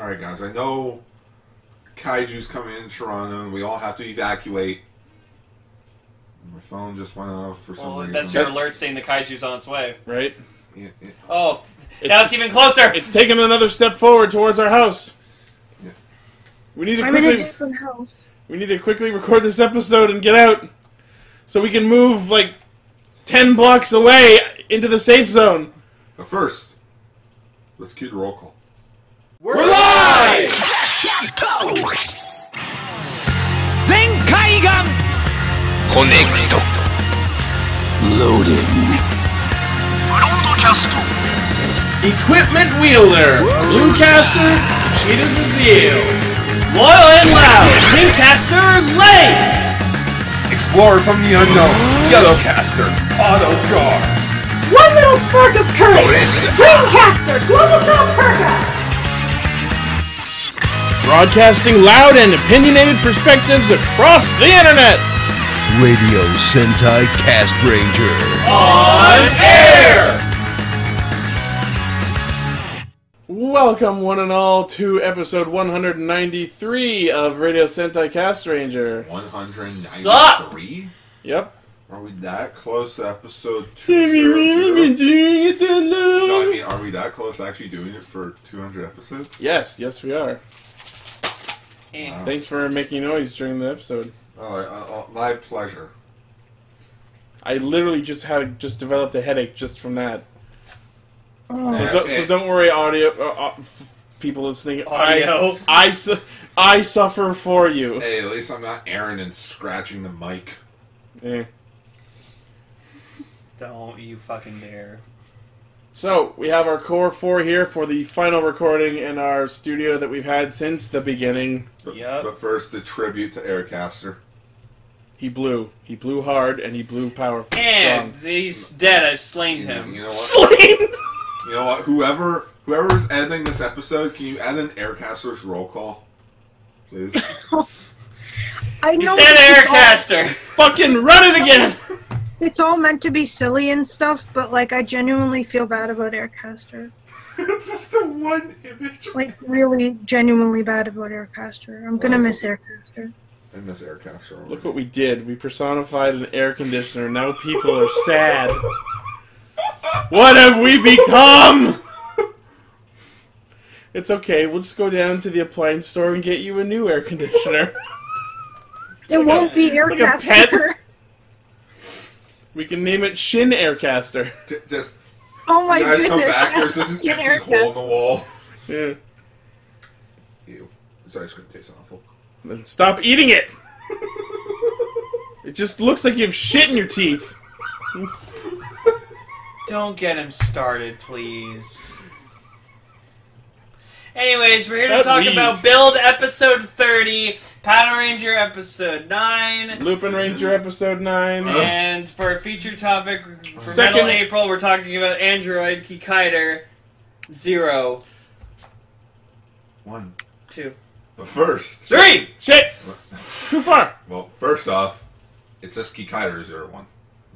Alright, guys, I know Kaiju's coming in Toronto and we all have to evacuate. My phone just went off for some reason. That's your alert saying the Kaiju's on its way. Right? Yeah. Oh, now it's even closer! It's taken another step forward towards our house. Yeah. We need to I'm in a different house. We need to quickly record this episode and get out so we can move, like, 10 blocks away into the safe zone. But first, let's cue the roll call. We're live! Zenkaigan! Connect. Loading. Broadcast. Equipment wielder, Bluecaster, Cheetah Zazil. Loyal and loud, Kingcaster Lane! Explorer from the unknown, Yellowcaster, Auto Guard. One little spark of courage, Dreamcaster, Global South Perka! Broadcasting loud and opinionated perspectives across the internet. Radio Sentai Castranger. On air! Welcome, one and all, to episode 193 of Radio Sentai Castranger. 193? Yep. Are we that close to episode 200? No, I mean, are we that close to actually doing it for 200 episodes? Yes, we are. Wow. Thanks for making noise during the episode. Oh, my pleasure. I literally just developed a headache just from that. Oh. So don't worry, audio people listening. Audio. I suffer for you. Hey, at least I'm not Aaron and scratching the mic. Eh. Don't you fucking dare. So, we have our core 4 here for the final recording in our studio that we've had since the beginning. But first, the tribute to Aircaster. He blew. He blew hard, and he blew powerful. And strong. he's dead. I've slain him. You know what? Slain! You know what? Whoever's editing this episode, can you add in Aircaster's roll call? Please? I You know said it's Aircaster! Fucking run it again! it's all meant to be silly and stuff, but like I genuinely feel bad about Aircaster. It's just the one image. Like really genuinely bad about Aircaster. I'm gonna miss Aircaster. I miss Aircaster already. Look what we did. We personified an air conditioner. Now people are sad. What have we become? It's okay. We'll just go down to the appliance store and get you a new air conditioner. It won't be like a Aircaster. pet. We can name it Shin Aircaster. Just, Oh my you guys goodness. come back, there's this Skin empty hole in the wall. Yeah. Ew. This ice cream tastes awful. Then stop eating it! It just looks like you have shit in your teeth. Don't get him started, please. Anyways, we're here to At talk least. about Build Episode 30, Patranger Episode 9, Lupinranger Episode 9. and for a feature topic for Second- Metal April, we're talking about Android Kikaider 0, 1. 2, But first... 3! Shit! Too far! Well, first off, it says Kikaider 01.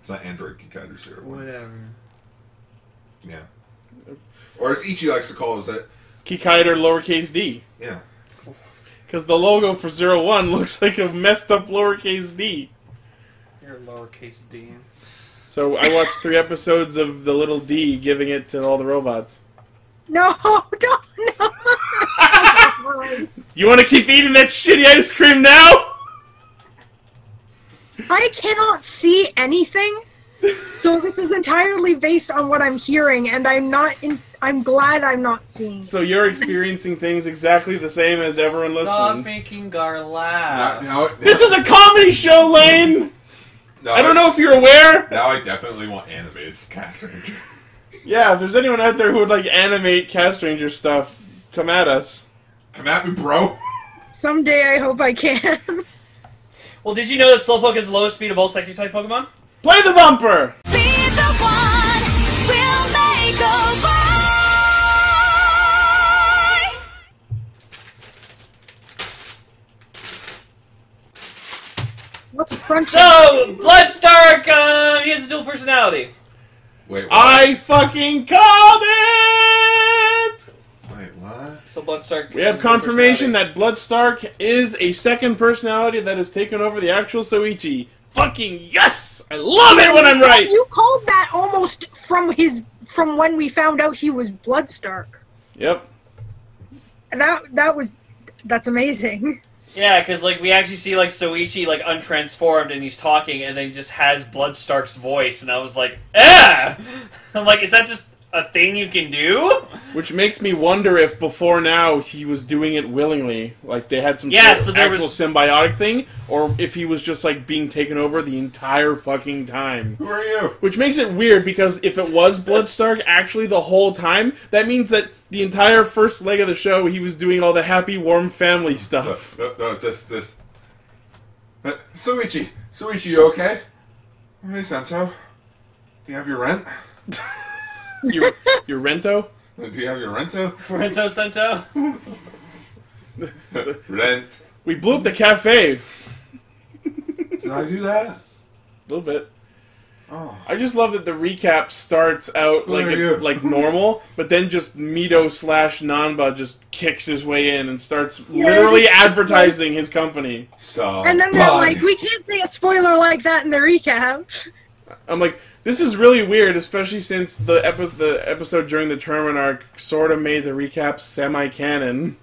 It's not Android Kikaider 01. Whatever. Yeah. Or as Ichi likes to call it, Kikaider lowercase d. yeah. Because the logo for 01 looks like a messed up lowercase d. You're a lowercase d. So I watched 3 episodes of the little d giving it to all the robots. No, don't no. You want to keep eating that shitty ice cream now? I cannot see anything. So this is entirely based on what I'm hearing, and I'm glad I'm not seeing. So you're experiencing things exactly the same as everyone Stop listening. making Gar laugh. This is a comedy show, Lane! No, I don't know if you're aware. Now I definitely want animated Castranger. Yeah, if there's anyone out there who would like animate Castranger stuff, come at us. Come at me, bro. Someday I hope I can. Well, did you know that Slowpoke is the lowest speed of all Psychic-type Pokemon? Play the bumper! Be the one we'll make a What's front? So, Bloodstark, he has a dual personality. Wait, what? I fucking called it! Wait, what? So Wait, Bloodstark. We have confirmation that Bloodstark is a second personality that has taken over the actual Soichi. Fucking yes! I love it when I'm right! You called that almost from when we found out he was Bloodstark. Yep. And that's amazing. Yeah, because like we actually see like Soichi like untransformed and he's talking and then he just has Bloodstark's voice and I was like, ah! I'm like, is that just a thing you can do? Which makes me wonder if before now he was doing it willingly, like they had some Yeah, sort of so there actual was- symbiotic thing, or if he was just like being taken over the entire fucking time. Who are you? Which makes it weird because if it was Bloodstark actually the whole time, that means that the entire first leg of the show he was doing all the happy, warm family stuff. No, just this. Soichi, you okay? Hey, Sento. Do you have your rent? Your Rento? Do you have your rento? Rento Sento? Rent. We blew up the cafe. Did I do that? A little bit. Oh. I just love that the recap starts out Who are you? like normal, but then just Mito/Nanba just kicks his way in and starts literally it's just advertising his company. So. And then they're like, we can't say a spoiler like that in the recap. I'm like, this is really weird, especially since the episode during the tournament arc sort of made the recap semi-canon.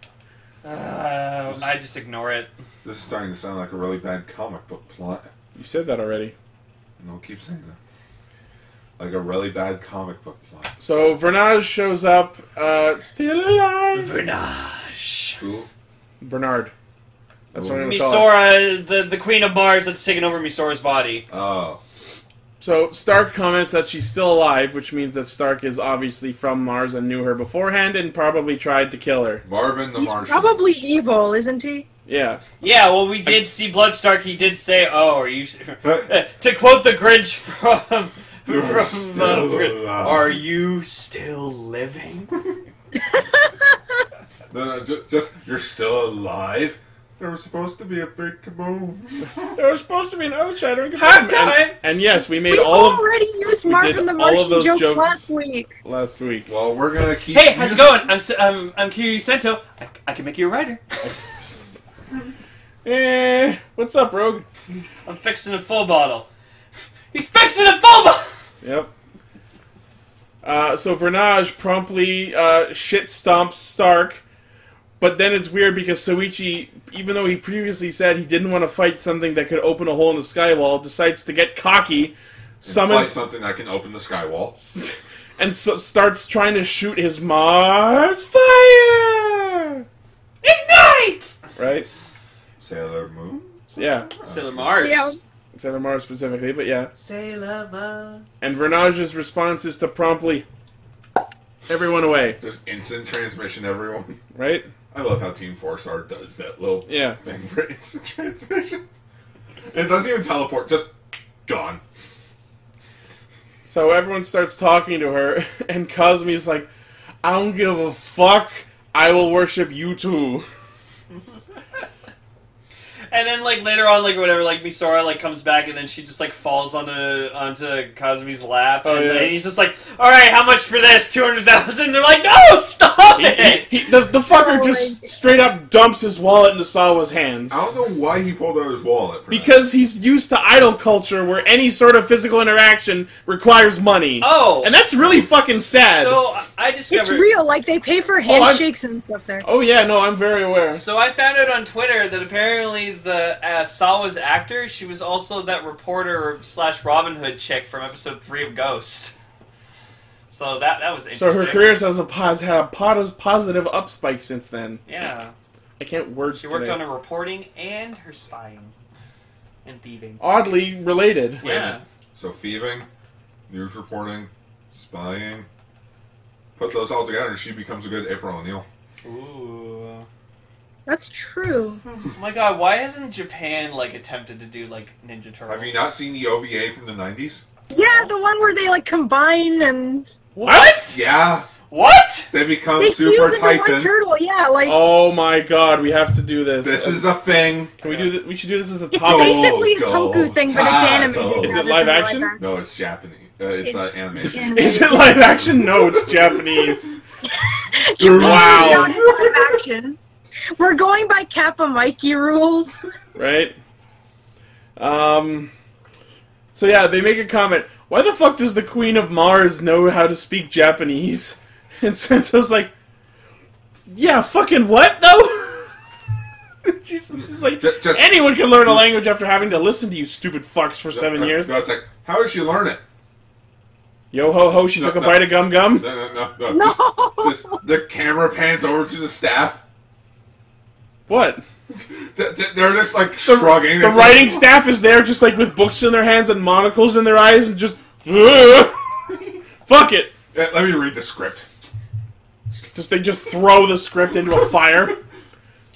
I just ignore it. This is starting to sound like a really bad comic book plot. You said that already. No, keep saying that. Like a really bad comic book plot. So Vernage shows up, still alive. Vernage. Who? Bernard. That's what I'm gonna call it. Misora, the Queen of Mars that's taken over Misora's body. Oh. So Stark comments that she's still alive, which means that Stark is obviously from Mars and knew her beforehand and probably tried to kill her. Marvin the He's Martian. probably evil, isn't he? Yeah. Yeah, well, we did see Bloodstark. He did say, "Oh, are you?" To quote the Grinch from still alive. "Are you still living?" No, just you're still alive. There was supposed to be a big kaboom. There was supposed to be an earth-shattering Halftime! and yes, we made We all of already used Marvin the all of Martian those jokes jokes last week. Well, we're gonna keep. Hey, how's it going? I'm Kiryu Sento. I can make you a writer. What's up, Rogue? I'm fixing a full bottle. He's fixing a full bottle. Yep. So Vernage promptly shit stomps Stark, but then it's weird because Soichi, even though he previously said he didn't want to fight something that could open a hole in the skywall, decides to get cocky, Fight summons something that can open the skywall. and starts trying to shoot his Mars fire. Ignite! Right? Sailor Moon. Yeah, Sailor Mars. Yeah. Sailor Mars specifically, but yeah. Sailor Mars. And Vernage's response is to promptly everyone away, Just instant transmission, everyone. right? I love how Team 4-Star does that little Yeah. thing for instant transmission. It doesn't even teleport, just gone. So everyone starts talking to her, and Cosme's like, I don't give a fuck, I will worship you too. And then, like, later on, like, whatever, like, Misora, like, comes back, and then she just, like, falls onto Cosme's lap, Oh, and yeah. then he's just like, alright, how much for this? 200,000? They're like, no, stop it! The fucker just straight up dumps his wallet into Sawa's hands. I don't know why he pulled out his wallet. For Because he's used to idol culture where any sort of physical interaction requires money. Oh. And that's really fucking sad. So, I discovered... It's real, like they pay for handshakes and stuff there. Oh yeah, no, I'm very aware. So I found out on Twitter that apparently the Sawa's actor, she was also that reporter / Robin Hood chick from episode 3 of Ghost. So that was So interesting. her career has had a positive upspike since then. Yeah. I can't words She worked today. on her reporting and her spying. And thieving. Oddly related. Wait a Yeah. minute. So thieving, news reporting, spying. Put those all together and she becomes a good April O'Neil. Ooh. That's true. Oh my god, why hasn't Japan, like, attempted to do, like, Ninja Turtles? Have you not seen the OVA from the 90s? Yeah, the one where they like combine and What? Yeah. What? They become they Super fuse into one Titan. turtle. Yeah, like Oh my god, we have to do this. This is a thing. Can we do this? We should do this as a it's topic. basically a Go, Toku thing, but it's animated. Is rather it live than action? No, it's Japanese. It's animation. Is it live action? No, it's Japanese. Wow. Action. We're going by Kappa Mikey rules. Right? So yeah, they make a comment. Why the fuck does the Queen of Mars know how to speak Japanese? And Sento's like, yeah, fucking what, though? she's like, just, anyone can learn a language after having to listen to you stupid fucks for 7 years. No, it's like, how did she learn it? Yo ho ho, she took a bite of gum gum? No. Just, the camera pans over to the staff. What? They're just like shrugging. The writing staff is there just like with books in their hands and monocles in their eyes and just... Fuck it! Yeah, let me read the script. They just throw the script into a fire.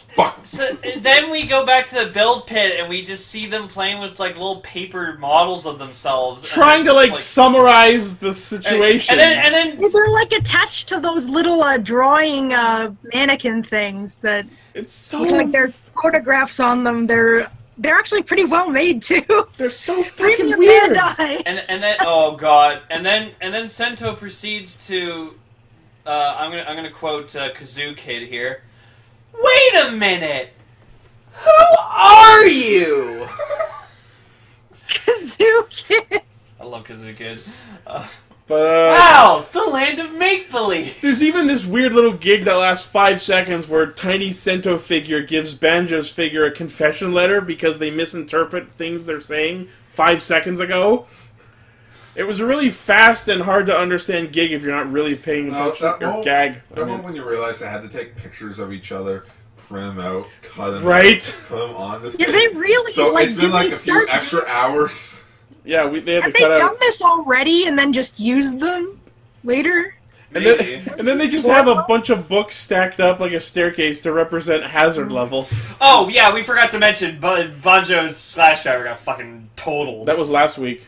Fuck. So then we go back to the build pit and we just see them playing with like little paper models of themselves, trying to like summarize the situation. And then they're like attached to those little drawing mannequin things that it's so look like they're photographs on them. They're actually pretty well made too. They're so fucking weird. And then oh god, and then Sento proceeds to I'm gonna quote Kazoo Kid here. Wait a minute! Who are you? Kazoo Kid. I love Kazoo Kid. Wow, the land of make-believe! There's even this weird little gig that lasts 5 seconds where tiny Sento figure gives Banjo's figure a confession letter because they misinterpret things they're saying 5 seconds ago. It was a really fast and hard to understand gig if you're not really paying attention. Gag. That moment when you realized they had to take pictures of each other, print them out, cut them right? Put them on the Yeah, they really... So like, it's been like a few extra hours. Yeah, they had to Have cut they out... done this already and then just used them later? And then they just have a bunch of books stacked up like a staircase to represent hazard levels. Oh, yeah, we forgot to mention Banjo's Slash Driver got fucking totaled. That was last week.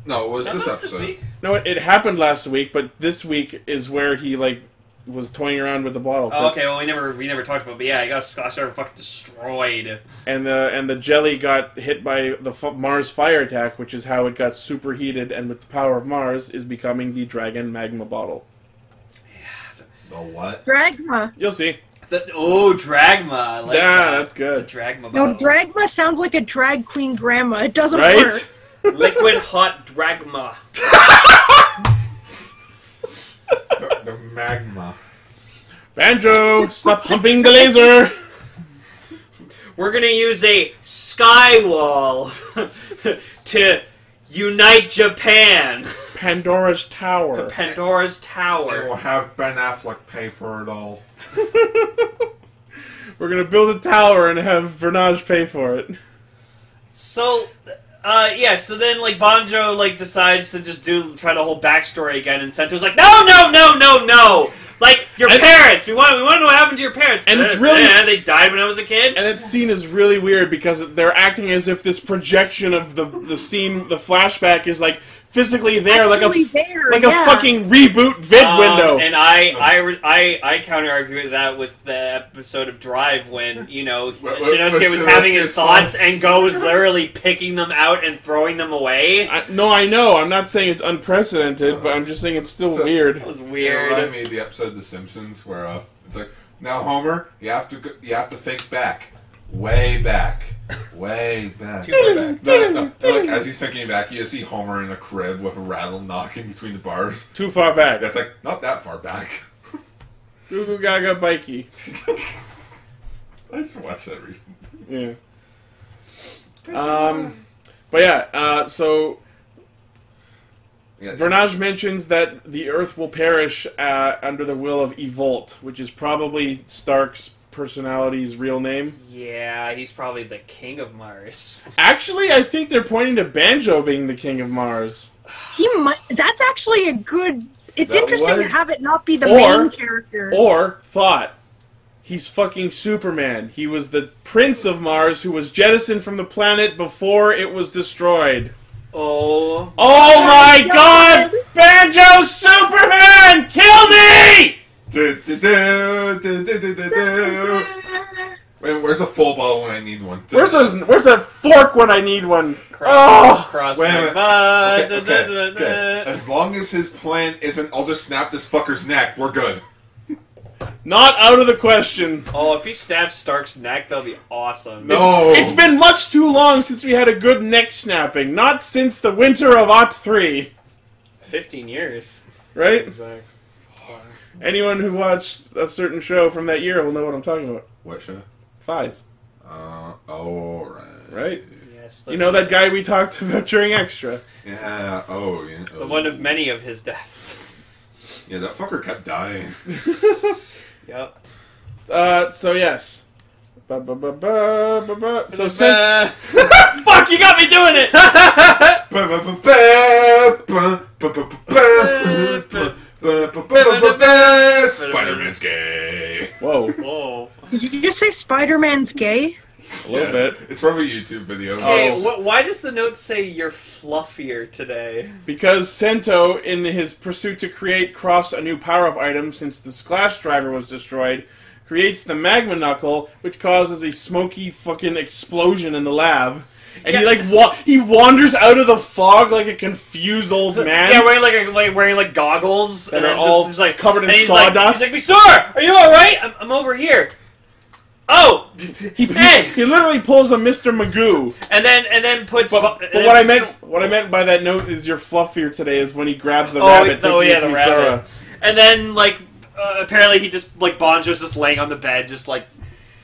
No, it was this episode. This week? No, it happened last week, but this week is where he, like, was toying around with the bottle. Oh, okay, well, we never talked about it, but yeah, he got Slash Driver fucking destroyed. And the jelly got hit by the Mars fire attack, which is how it got superheated, and with the power of Mars, is becoming the Dragon Magma bottle. The what? Dragma. You'll see. Dragma. I like that. That's good. The Dragma No, bottle. Dragma sounds like a drag queen grandma. It doesn't Right? work. Liquid hot Dragma. The magma. Banjo, stop humping the laser! We're gonna use a sky wall to unite Japan. Pandora's Tower. Pandora's And Tower. we'll have Ben Affleck pay for it all. We're gonna build a tower and have Vernage pay for it. So, so then, like, Banjo, like, decides to just try the whole backstory again, and Sento's like, no! Like, your parents! We want to know what happened to your parents! And it's really... they died when I was a kid? And that scene is really weird because they're acting as if this projection of the scene, the flashback, is, like, physically there, like a fucking reboot vid window. And I counter-argue that with the episode of Drive when, Shinosuke was having his thoughts and goes literally picking them out and throwing them away. I know. I'm not saying it's unprecedented, but I'm just saying it's still weird. It was weird. I made the episode of The Simpsons where it's like, now Homer, you have to think back. Way back. Like, as he's thinking back, you see Homer in a crib with a rattle knocking between the bars. Too far back. That's like, not that far back. Goo Goo Gaga Bikey. I just watched that recently. Yeah. But yeah, so... Vernage mentions that the Earth will perish under the will of Evolt, which is probably Stark's personality's real name. Yeah, he's probably the king of Mars. Actually, I think they're pointing to Banjo being the king of Mars. He might. That's actually a good. It's interesting to have it not be the main character. Or thought. He's fucking Superman. He was the prince of Mars who was jettisoned from the planet before it was destroyed. Oh my god! Banjo Superman! Kill me! Wait, where's a full bottle when I need one? Where's a fork when I need one? Cross wait a my minute. Okay. As long as his plan isn't, I'll just snap this fucker's neck, we're good. Not out of the question. Oh, if he stabs Stark's neck, that'll be awesome. No. It's been much too long since we had a good neck snapping. Not since the winter of Ot 3. 15 years. Right? Exactly. Anyone who watched a certain show from that year will know what I'm talking about. What show? Thighs. Oh, right. Right? Yes. You know that guy we talked about during Extra? Yeah, oh, yeah. The one of many of his deaths. Yeah, that fucker kept dying. Yep. So yes. So Fuck, you got me doing it! Spider-Man's gay. Whoa. Whoa. Did you just say Spider-Man's gay? A little bit. It's from a YouTube video. Hey, Oh. why does the note say you're fluffier today? Because Sento, in his pursuit to create a new power-up item since the Splash Driver was destroyed, creates the Magma Knuckle, which causes a smoky fucking explosion in the lab. And he wanders out of the fog like a confused old man. Yeah, wearing goggles That and are then all just he's covered in and he's sawdust. Like, Visora, are you all right? I'm over here. Oh, He literally pulls a Mr. Magoo. and then puts. But what I meant by that note is you're fluffier today is when he grabs the rabbit. Oh thinking yeah, it's the Visora. rabbit. And then apparently he just Banjo's just laying on the bed, just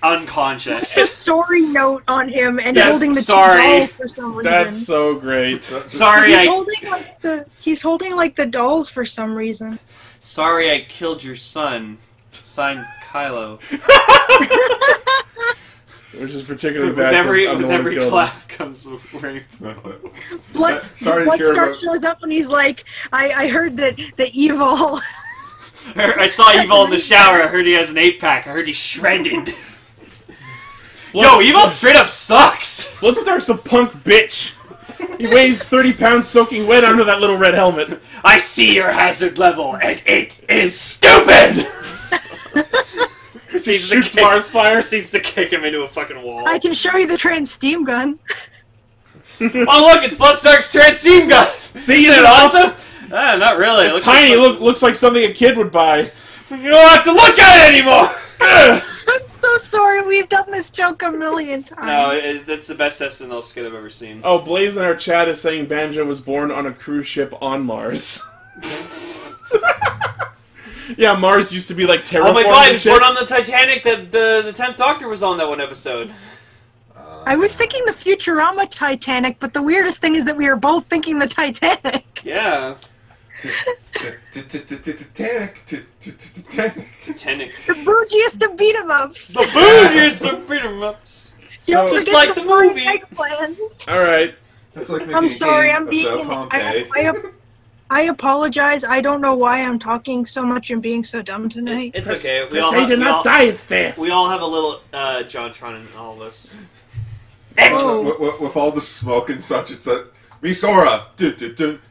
unconscious. A sorry note on him and Yes, holding the sorry. two dolls for some reason. That's so great. Sorry, He's holding like the dolls for some reason. Sorry, I killed your son. Signed, Kylo. Which is particularly With bad. every 'cause I'm the one who killed him. clap comes rain. Bloodstar shows up and he's like, I heard that the evil. I saw Evil in the shower. I heard he has an 8-pack. I heard he's shredded. Yo, Evil straight up sucks. Bloodstar's a punk bitch. He weighs 30 pounds soaking wet under that little red helmet. I see your hazard level, and it is stupid. Shoots Mars fire. Proceeds to kick him into a fucking wall. I can show you the trans steam gun. Oh look, it's Bloodstark's Transseam gun. See, Isn't it awesome? Not really. It looks tiny. like Looks like something a kid would buy. You don't have to look at it anymore. I'm so sorry, we've done this joke a million times. No, that's the best SNL skit I've ever seen. Oh, Blaze in our chat is saying Banjo was born on a cruise ship on Mars. Yeah, Mars used to be like terraformed. Oh my god, he and was shit. born on the Titanic that the 10th Doctor was on that one episode. I was thinking the Futurama Titanic, but the weirdest thing is that we were both thinking the Titanic. Yeah. Titanic. Titanic. The bougiest of beat-em-ups. The bougiest of freedom ups. Don't Just forget like the flying movie. eggplants. All right. That's like I'm sorry, I'm making a being... game of Pompeii. I apologize. I don't know why I'm talking so much and being so dumb tonight. It's okay. They do not die as fast. We all have a little JonTron in all of us. Oh. With all the smoke and such, it's like, Misora,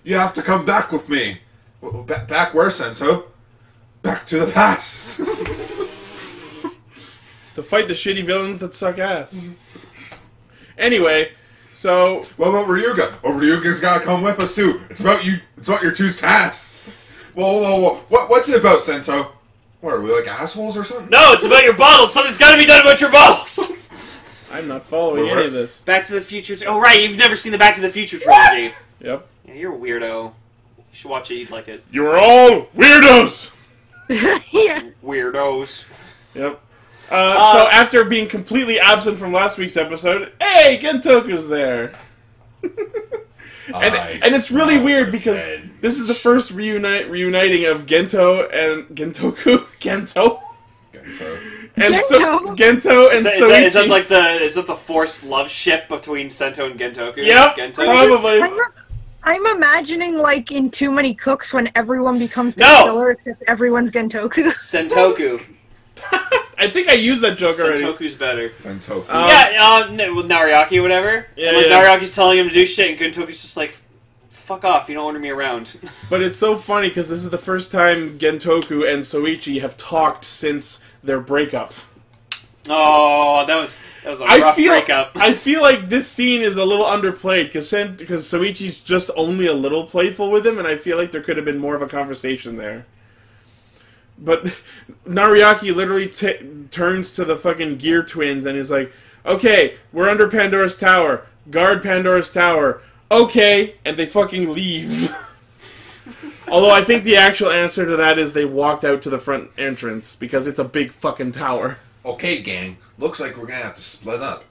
you have to come back with me. Back where, Sento? Back to the past. To fight the shitty villains that suck ass. Anyway, so... What about Ryuga? Oh, Ryuga's gotta come with us too. It's about you. It's about your two's past. Whoa. What's it about, Sento? What, are we like assholes or something? No, it's about your bottles. Something's got to be done about your bottles. I'm not following any of this. Back to the Future... Oh, right, you've never seen the Back to the Future trilogy. Yep. Yeah, you're a weirdo. You should watch it, you'd like it. You're all weirdos! Yeah. Weirdos. Yep. So after being completely absent from last week's episode, hey, Gentoku's there! and it's really weird because this is the first reuniting of Gento and Gentoku. Gento? And Gento and Soichi. Is that the forced love ship between Sento and Gentoku? Yep, Gento? probably. I'm imagining, like, in Too Many Cooks when everyone becomes the killer except everyone's Gentoku. Sentoku. I think I used that joke already. Sentoku's better. Sentoku. With Nariaki or whatever. Yeah, and, yeah. Nariaki's telling him to do shit, and Gentoku's just like, fuck off, you don't order me around. But it's so funny because this is the first time Gentoku and Soichi have talked since their breakup. Oh, that was a rough breakup. I feel like this scene is a little underplayed because Soichi's just only a little playful with him, and I feel like there could have been more of a conversation there. But Nariaki literally turns to the fucking Gear Twins and is like, okay, we're under Pandora's Tower. Guard Pandora's Tower. Okay, and they fucking leave. Although I think the actual answer to that is they walked out to the front entrance because it's a big fucking tower. Okay, gang. Looks like we're gonna have to split up.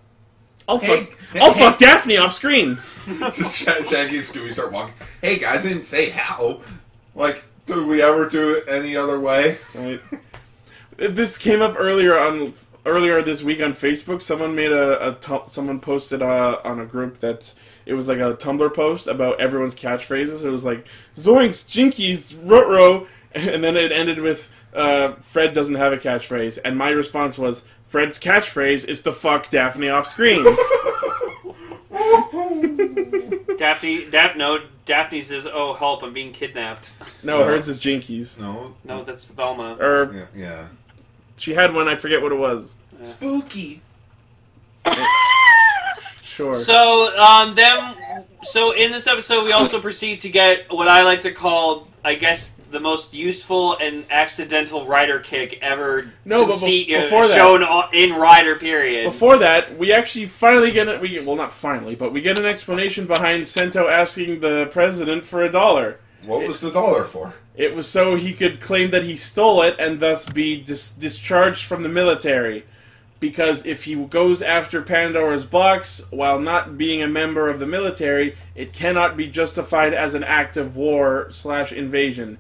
I'll fuck Daphne off screen. Just Shaggy and Scooby start walking. Hey guys, I didn't say how. Like, do we ever do it any other way? Right. This came up earlier this week on Facebook. Someone made someone posted on a group that it was like a Tumblr post about everyone's catchphrases. It was like Zoinks, Jinkies, Rotro, and then it ended with Fred doesn't have a catchphrase, and my response was Fred's catchphrase is to fuck Daphne off screen. Daphne says, "Oh help, I'm being kidnapped." No, hers is Jinkies. No, that's Velma. Yeah. She had one. I forget what it was. Spooky. Sure. So in this episode, we also proceed to get what I like to call, I guess, the most useful and accidental rider kick ever shown in Rider. Period. Before that, we actually finally get we get an explanation behind Sento asking the president for $1. What was the $1 for? It was so he could claim that he stole it and thus be discharged from the military. Because if he goes after Pandora's box while not being a member of the military, it cannot be justified as an act of war / invasion.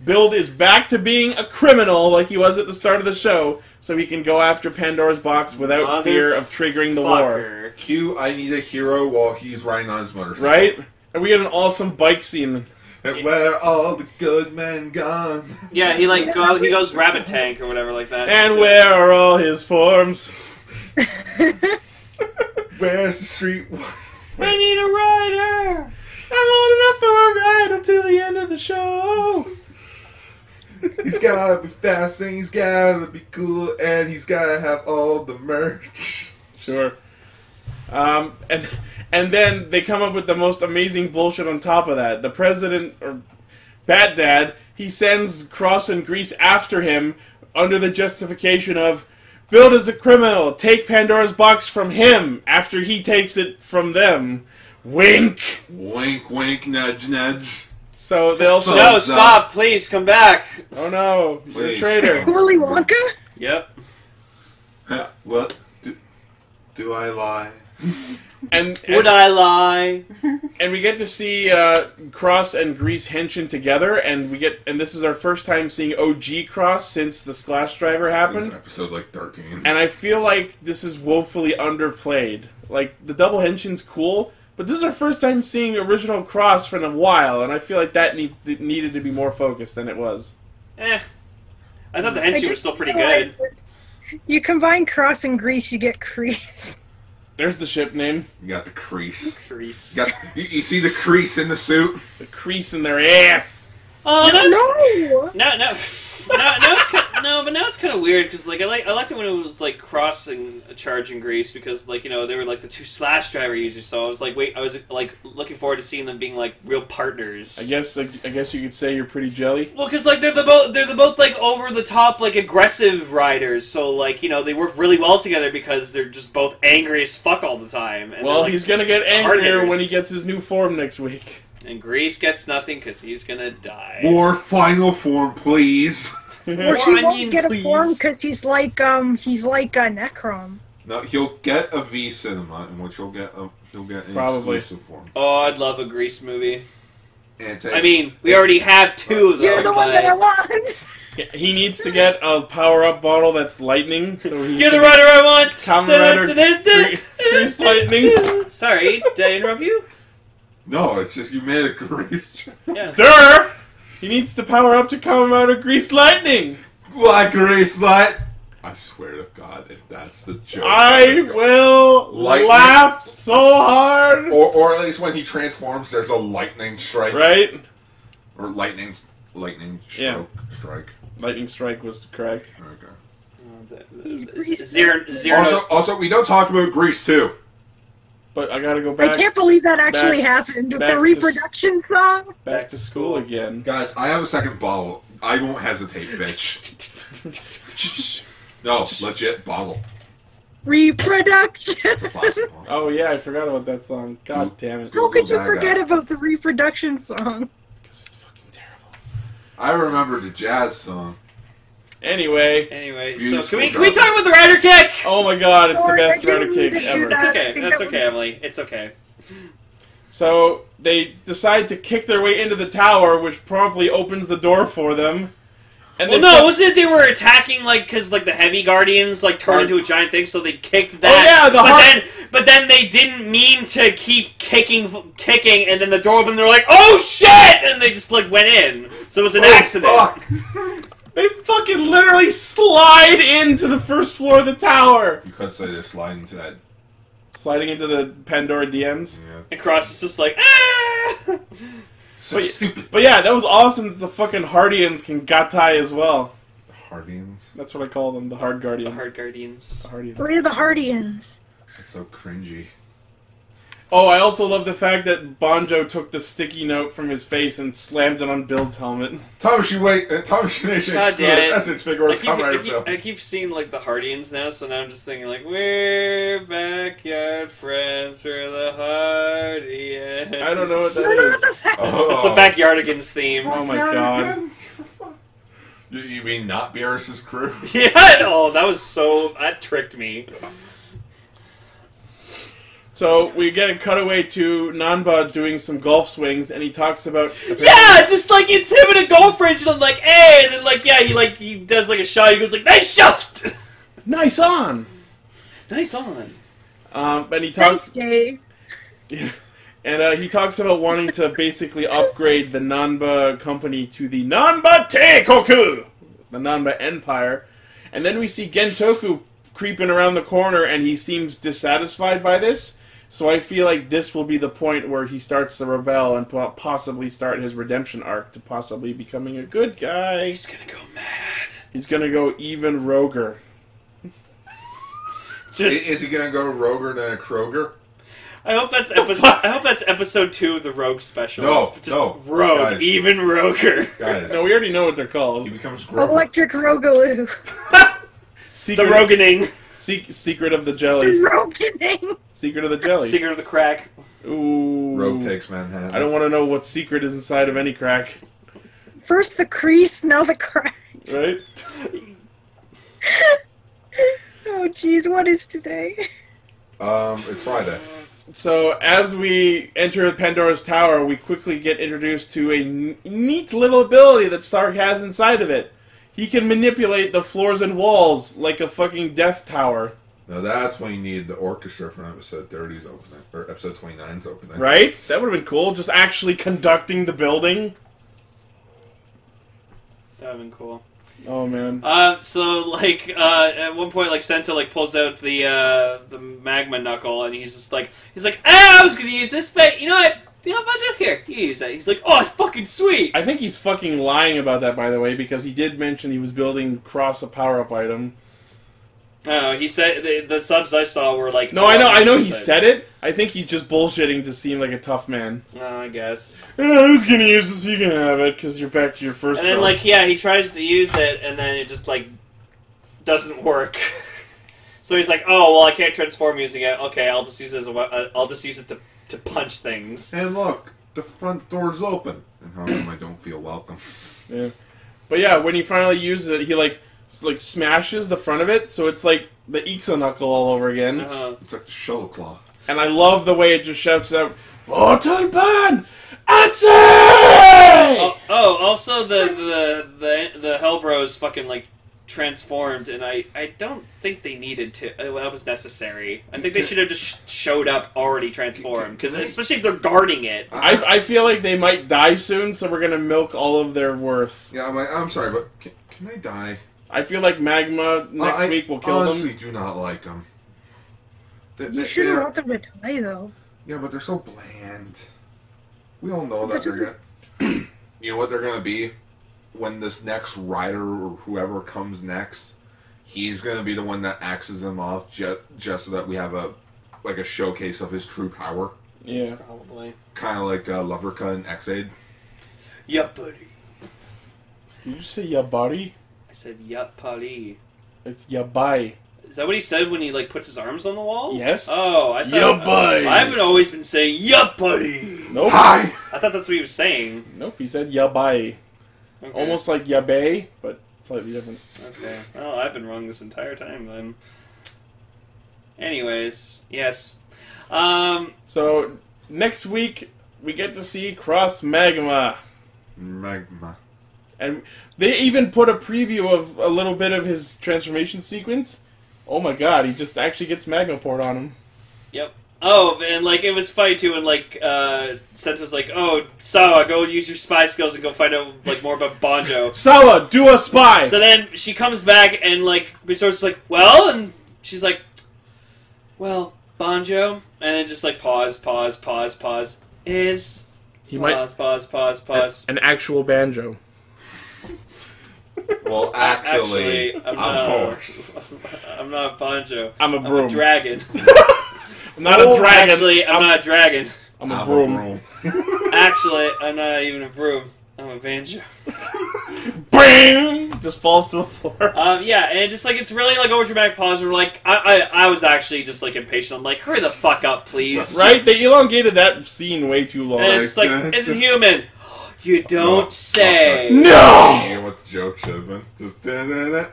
Build is back to being a criminal like he was at the start of the show, so he can go after Pandora's box without fear of triggering the war. Cue, I need a hero while he's riding on his motorcycle. Right? And we get an awesome bike scene. And where all the good men gone? Yeah, he goes rabbit tank or whatever like that. And where are all his forms? Where's the street? I need a rider. I'm old enough for a ride until the end of the show. He's gotta be fast and he's gotta be cool and he's gotta have all the merch. Sure. And then they come up with the most amazing bullshit on top of that. The president, or Bat Dad, he sends Cross and Grease after him under the justification of, Build is a criminal, take Pandora's box from him after he takes it from them. Wink! Wink, wink, nudge, nudge. So they'll show... No, stop, please, come back. Oh no, you're a traitor. Willy Wonka? Yep. What? Do I lie? And would I lie? And we get to see Cross and Grease henshin together, and this is our first time seeing OG Cross since the Splash Driver happened. Since episode like 13. And I feel like this is woefully underplayed. Like, the double henshin's cool, but this is our first time seeing original Cross for a while, and I feel like that needed to be more focused than it was. I thought the henshin was still pretty good. You combine Cross and Grease, you get Crease. There's the ship name. You got the crease. Crease. You see the crease in the suit? The crease in their ass. Oh, no! But now it's kind of weird because like I liked it when it was like crossing charging Grease because like they were like the two Slash Driver users, so I was like looking forward to seeing them being like real partners. I guess you could say you're pretty jelly. Well, because like they're the both like over the top like aggressive riders, so like they work really well together because they're just both angry as fuck all the time. And well, like, he's gonna get angrier when he gets his new form next week. And Grease gets nothing because he's gonna die. More final form, please. Or he won't get a form because he's like a Necrom. No, he'll get a V Cinema, in which he'll get an exclusive form. Oh, I'd love a Grease movie. And I mean, we already have two of them. You're the one that I want. He needs to get a power-up bottle that's lightning. So You're the rider I want. Kamen Rider Grease Lightning. Sorry, did I interrupt you? No, it's just you made a Grease. Yeah. Durr! He needs to power up to come out of Grease Lightning. Like Grease Light. I swear to God, if that's the joke, I will laugh so hard. Or at least when he transforms, there's a lightning strike, right? Or lightning stroke, strike. Lightning strike was correct. Okay. Zero. Also, we don't talk about Grease too. But I gotta go back. I can't believe that actually happened with back the to reproduction song. Back to school again. Guys, I have a second bottle. I won't hesitate, bitch. No, legit bottle. Reproduction. It's a plastic bottle. Oh yeah, I forgot about that song. God damn it. How could you Gaga. forget about the reproduction song? Because it's fucking terrible. I remember the jazz song. Anyway, So Beautiful can we job. talk about the rider kick? oh my god, it's Sorry, the best I didn't rider mean kick to do ever. that. It's okay. I think That's that okay, was- Emily. It's okay. So they decide to kick their way into the tower, which promptly opens the door for them. And Well, they no, wasn't it they were attacking because the heavy guardians turned into a giant thing, so they kicked that. yeah, but then they didn't mean to keep kicking, and then the door opened. And they're like, "Oh shit!" and they just went in. So it was an accident. Fuck. They fucking literally slide into the first floor of the tower. You could say they're sliding into that. Sliding into the Pandora DMs. Yeah. And Cross is just like, ah! So stupid. But yeah, that was awesome that the fucking Hardians can gatai as well. Hardians. That's what I call them, the Hard The Guardians. Hard Guardians. The Hardians. We're the Hardians. It's so cringy. Oh, I also love the fact that Banjo took the sticky note from his face and slammed it on Build's helmet. Thomas, Nation God damn it. message figure was coming right up. I keep seeing the Hardians now, so now I'm just thinking we're backyard friends, we're the Hardians. I don't know what that is. It's the Backyardigans theme. Oh my god. You mean not Beerus's crew? Yeah, oh, that tricked me. So we get a cutaway to Nanba doing some golf swings, and he talks about Yeah, just it's him and a golf range, and I'm like, hey, and then he does a shot. He goes nice shot, nice on. nice on. And he Nice talks, day. and he talks about wanting to basically upgrade the Nanba company to the Nanba Teikoku, the Nanba Empire, and then we see Gentoku creeping around the corner, and he seems dissatisfied by this. So I feel like this will be the point where he starts to rebel and possibly start his redemption arc to possibly becoming a good guy. He's gonna go mad. He's gonna go even roguer. Is he gonna go Roger to Kroger? I hope that's episode 2 of the Rogue special. No, Just no, Rogue, guys. even Roger. Guys, No, we already know what they're called. he becomes Grover. Electric Rogaloo. Secret, The Roganing. Secret of the jelly. Roganing. Secret of the jelly. Secret of the Crack. Ooh. Rogue takes Manhattan. I don't want to know what secret is inside of any crack. First the crease, now the crack. Right? Oh jeez, what is today? It's Friday. So, as we enter Pandora's Tower, we quickly get introduced to a neat little ability that Stark has inside of it. He can manipulate the floors and walls like a fucking death tower. Now that's when you need the orchestra from episode 30's opening, or episode 29's opening. Right? That would have been cool. Just actually conducting the building. That would have been cool. Oh, man. At one point, Sento, pulls out the magma knuckle, and he's like, I was gonna use this, but you know what? Banjo, here, you use that. He's like, oh, it's fucking sweet! I think he's fucking lying about that, by the way, because he did mention he was building Cross a power-up item. He said, the subs I saw were like... No, I know he said it. I think he's just bullshitting to seem like a tough man. Oh, I guess. I was gonna use this, you can have it, because you're back to your first And then, build. he tries to use it, and then it just, doesn't work. So he's like, oh, well, I can't transform using it. Okay, I'll just use it I'll just use it to punch things. And look, the front door's open. And how come I don't feel welcome? Yeah. But yeah, when he finally uses it, he smashes the front of it, so it's like the Ixa knuckle all over again. It's like the shuttle claw. And I love the way it just shouts out, Botelban! Atse! Also the Hellbros fucking transformed, and I don't think they needed to. That was necessary. I think they should have just showed up already transformed, because especially if they're guarding it. I feel like they might die soon, so we're gonna milk all of their worth. Yeah, I'm sorry, but can they die? I feel like Magma next week will kill honestly them. do not like them. You shouldn't want them to die, though. Yeah, but they're so bland. We all know that they're gonna... You know what they're gonna be? When this next rider or whoever comes next, he's gonna be the one that axes them off just so that we have a like a showcase of his true power. Yeah. Probably. Kind of like Loverka and X-Aid. Yup, buddy. Did you say ya buddy? I said yup, buddy. It's ya bye. Is that what he said when he like puts his arms on the wall? Yes. Oh, I thought. Ya buddy. I haven't always been saying yup, buddy. Nope. Hi! I thought that's what he was saying. Nope, he said ya bye. Okay. Almost like ya bay, but slightly different. Okay. Well, I've been wrong this entire time then. Anyways, yes. So, next week, we get to see Cross Magma. Magma. And they even put a preview of a little bit of his transformation sequence. Oh my god, he just actually gets magma poured on him. Yep. Oh, and like it was funny too, and like Sento's like, "Oh, Sawa, go use your spy skills and go find out like more about Banjo." Sawa, do a spy! So then she comes back and like Misoto's like, "Well," and she's like, "Well, Banjo," and then just like pause. Is He pause. An actual banjo. Well, actually, I'm I'm not horse. I'm not Banjo. I'm a broom. I'm a dragon. I'm not a dragon. Actually, I'm not a dragon. I'm a broom. Actually, I'm not even a broom. I'm a banjo. Bang! Just falls to the floor. Yeah, and just like it's really like over dramatic pause. Where like I was actually just like impatient. I'm like, hurry the fuck up, please. Right? They elongated that scene way too long. And it's like it's inhuman. You don't say. No! You know what the joke should have been? Just da-da-da.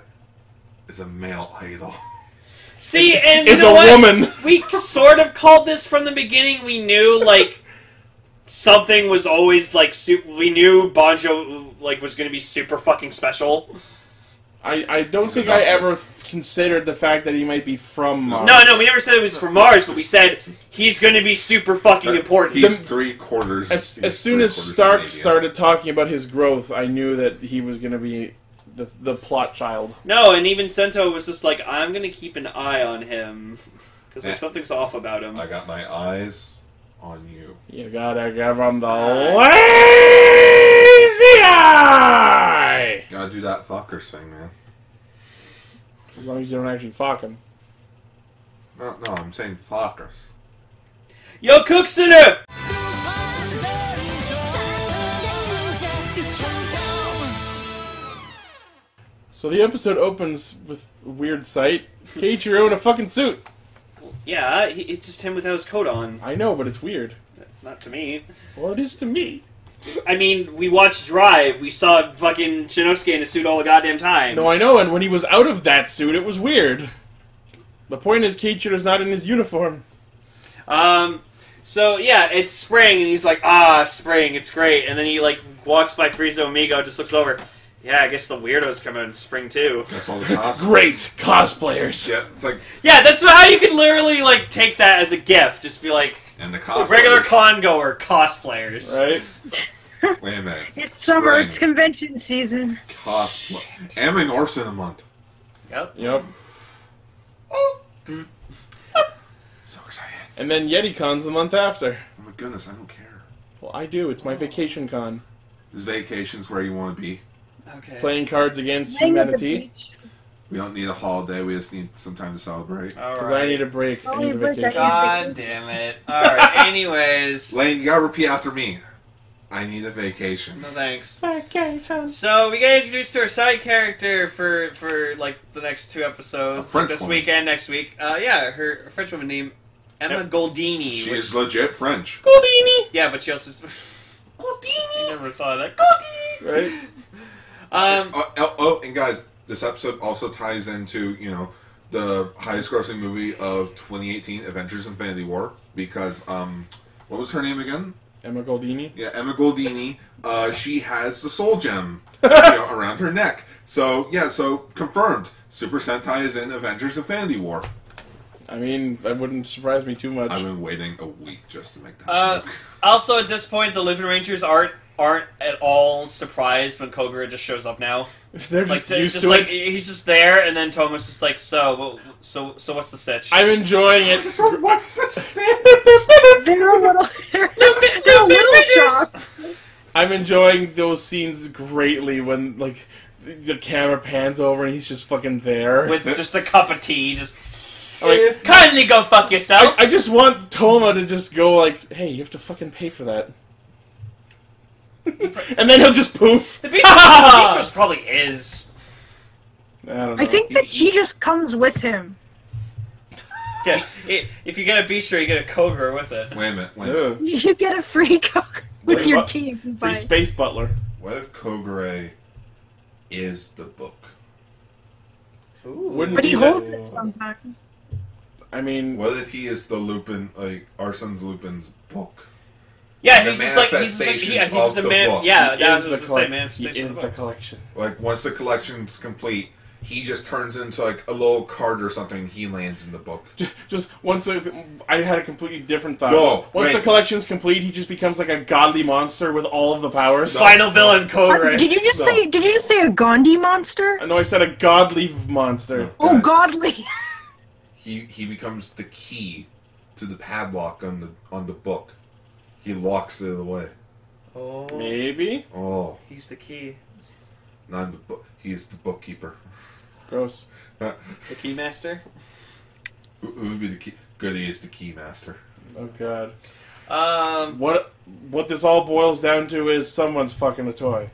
It's a male idol. See, and It's you know a what? woman. We sort of called this from the beginning. We knew like something was always like we knew Banjo like was going to be super fucking special. I don't think I ever considered the fact that he might be from Mars. No, we never said it was from Mars, but we said he's going to be super fucking important. He's 3/4. As soon as Stark started talking about his growth, I knew that he was going to be the plot child. No, and even Sento was just like, I'm going to keep an eye on him because like something's off about him. I got my eyes on you. You gotta give him the lazy eye! Gotta do that fucker thing, man. As long as you don't actually fuck him. No, I'm saying fuckers. Yo, Cooksulu! So the episode opens with a weird sight. Keiichiro in a fucking suit. Yeah, it's just him without his coat on. I know, but it's weird. Not to me. Well, it is to me. I mean, we watched Drive. We saw fucking Shinosuke in a suit all the goddamn time. No, I know, and when he was out of that suit, it was weird. The point is, Keiichiro's not in his uniform. So, yeah, it's spring, and he's like, spring, it's great. And then he, like, walks by Frieza Amigo, just looks over. Yeah, I guess the weirdos come out in spring, too. That's all the cosplayers. Great cosplayers. Yeah, it's like... Yeah, that's how you could literally, like, take that as a gift. Just be like, And the cosplayers. regular con-goer cosplayers. Right? Wait a minute. It's summer. Spring. It's convention season. Cosplay. Anime Norse in a month. Yep. Yep. So excited. And then YetiCon's the month after. Oh my goodness, I don't care. Well, I do. It's my vacation con. This vacation's where you want to be. Okay. Playing Cards Against Laying at the Humanity. beach. We don't need a holiday, we just need some time to celebrate. Because I need a break. I need a vacation. God damn it. Alright, anyways. Lane, you gotta repeat after me. I need a vacation. No thanks. Vacation. So we get introduced to our side character for like the next 2 episodes, A French this woman. week and next week. Yeah, her French woman named Emma Goldeeni. She which- is legit French. Goldeeni! Yeah, but she also Goldeeni! I never thought of that. Goldeeni. Right? And guys, this episode also ties into, the highest grossing movie of 2018, Avengers Infinity War, because, what was her name again? Emma Goldeeni. Yeah, Emma Goldeeni. She has the soul gem around her neck. So, confirmed. Super Sentai is in Avengers Infinity War. I mean, that wouldn't surprise me too much. I've been waiting a week just to make that joke. Also, at this point, the Lupinrangers aren't at all surprised when Kogura just shows up now. They're Like, just used just to like it. he's just there, and then Toma's just like, so what's the stitch? I'm enjoying it. So what's the sense? They're a little. They're a little shocked. I'm enjoying those scenes greatly when, the camera pans over and he's just fucking there. With just a cup of tea, just Like, Kindly go fuck yourself. I just want Toma to just go like, hey, you have to fucking pay for that. And then he'll just poof. The Beastars probably is. I don't know. I think the tea just comes with him. Yeah, if you get a Beastar, you get a Koger with it. Wait a minute. Ugh. You get a free Coke with your tea if you buy Free it. space butler. What if Kogure is the book? Wouldn't But he be that- holds it sometimes. I mean, What if he is the Lupin, like Arsène Lupin's book? Yeah, The he's just like manifestation he's of the the man. book. Yeah, he that is was the the collect- same manifestation. He of is the the book. collection. Like once the collection's complete, he just turns into like a little card or something. He lands in the book. Just once I had a completely different thought. No, once wait. the collection's complete, he just becomes like a godly monster with all of the powers. Final villain Koger. Did you just No. say? Did you just say a Gandhi monster? I know I said a godly monster. No. Oh, Guys. godly! He becomes the key to the padlock on the book. He locks it away. Oh, Maybe. Oh, he's the key. not the book. He's the bookkeeper. Gross. The Keymaster. Who would be the key? Goody is the key master. Oh god. Um, What this all boils down to is someone's fucking a toy.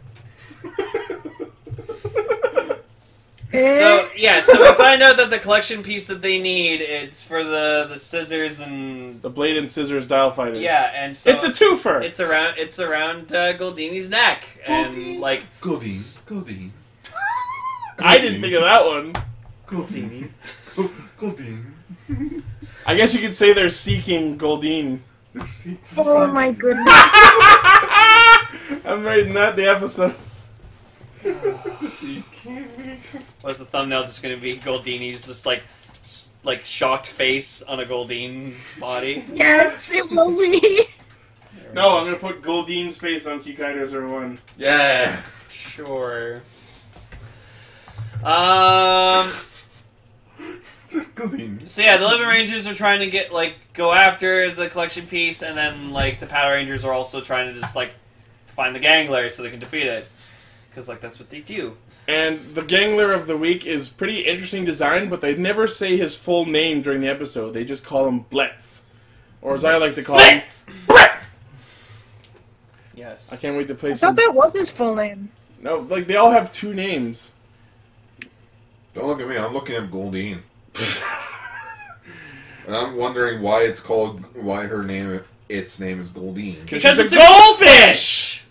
so we find out that the collection piece that they need, it's for the scissors and The blade and scissors dial fighters. yeah, and so It's a twofer. It's around Goldeeni's neck, and like Goldeeni. I didn't think of that one. Goldeeni. Goldeeni. I guess you could say they're seeking Goldeeni. Oh my goodness! I'm writing that the episode. Was the thumbnail just going to be Goldeeni's just like shocked face on a Goldeeni's body? Yes, it will be. No, I'm gonna put Goldeeni's face on Kikaider's one. Yeah. Sure. Just Goldeeni. So yeah, the Lupinrangers are trying to go after the collection piece, and then like the Patrangers are also trying to just like find the Gangler so they can defeat it, because like that's what they do. And the Gangler of the Week is pretty interesting design, but they never say his full name during the episode. They just call him Blitz. Or as I like to call him, Blitz! Yes. I can't wait to play I some... thought that was his full name. No, like, they all have two names. Don't look at me. I'm looking at Goldeeni. And I'm wondering why its name is Goldeeni. Because she's it's a goldfish!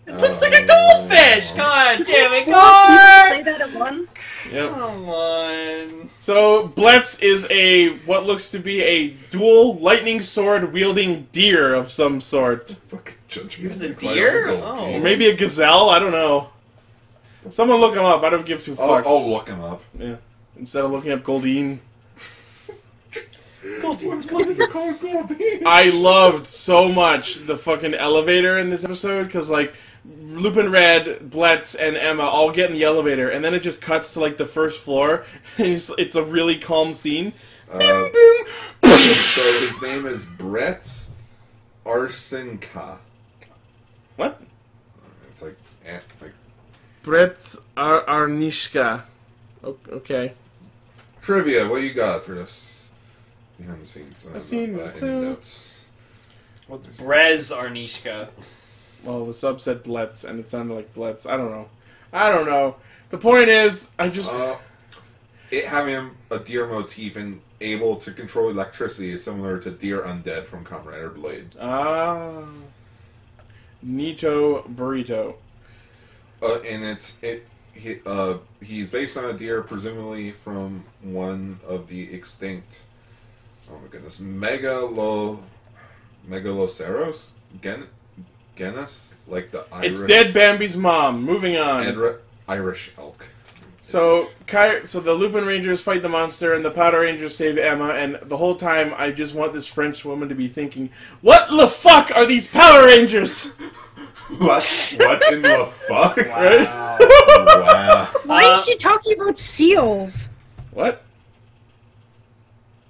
It looks like a goldfish! God damn it, Say God! that at once. Yep. Come on. So, Blitz is what looks to be a dual lightning sword wielding deer of some sort. Fucking judge me. It was a like my deer? own Oh. Goldeeni. Or maybe a gazelle? I don't know. Someone look him up. I don't give two fucks. I'll look him up. Yeah. Instead of looking up Goldeeni. What is it called Goldeeni? I loved so much the fucking elevator in this episode, because, like, Lupin Red, Blitz, and Emma all get in the elevator, and then it just cuts to, like, the first floor, and it's a really calm scene. Boom, boom. So his name is Brett Arsenka. What? It's like Brett Arnishka. Okay. trivia. What you got for this behind the scenes? I've seen any food. notes. What's Brez Arnishka? Well, the sub said Blitz, and it sounded like Blitz. I don't know. The point is, It having a deer motif and able to control electricity is similar to Deer Undead from Kamen Rider Blade. Nito Burrito. And he's based on a deer, presumably from one of the extinct. Oh my goodness, Megaloceros genus, like the Irish. It's Dead Bambi's mom. Moving on. Irish elk. So the Lupin Rangers fight the monster, and the Powder Rangers save Emma, and the whole time I just want this French woman to be thinking, what the fuck are these Power Rangers? What's in the fuck? Right? Wow. Why is she talking about seals? What?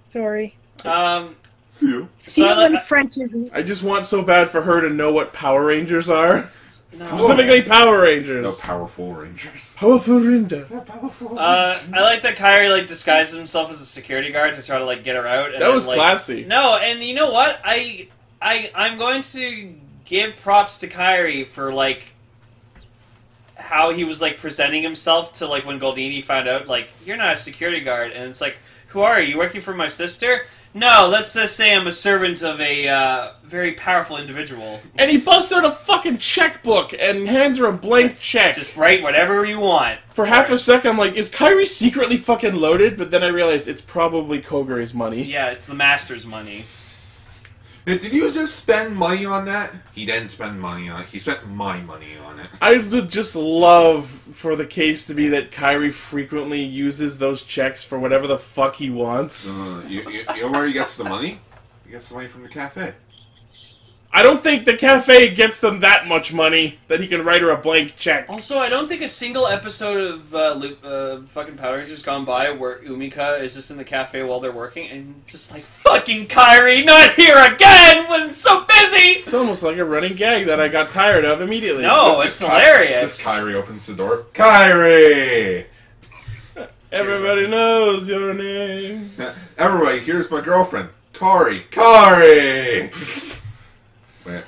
Sorry. Seal. Seal So, in French is... I just want so bad for her to know what Power Rangers are. Specifically Power Rangers. No, Powerful Rangers. Powerful Ranger. I like that Kairi like disguised himself as a security guard to try to like get her out. And That then, was like, classy. No, and you know what? I'm going to give props to Kairi for like how he was like presenting himself to like when Goldeeni found out like you're not a security guard, and it's like, who are you? You working for my sister? No, let's just say I'm a servant of a very powerful individual. And he busts out a fucking checkbook and hands her a blank check. Just write whatever you want. For half a second, I'm like, is Kairi secretly fucking loaded? But then I realized it's probably Koguri's money. Yeah, it's the master's money. Did you just spend money on that? He didn't spend money on it. He spent my money on it. I would just love for the case to be that Kairi frequently uses those checks for whatever the fuck he wants. You know where he gets the money? He gets the money from the cafe. I don't think the cafe gets them that much money that he can write her a blank check. Also, I don't think a single episode of fucking Power Rangers gone by where Umika is just in the cafe while they're working and just like, fucking Kairi, not here again when I'm so busy! It's almost like a running gag that I got tired of immediately. No, it's hilarious. Just Kairi opens the door. Kairi! Everybody knows your name. Everybody, here's my girlfriend. Kairi! Wait.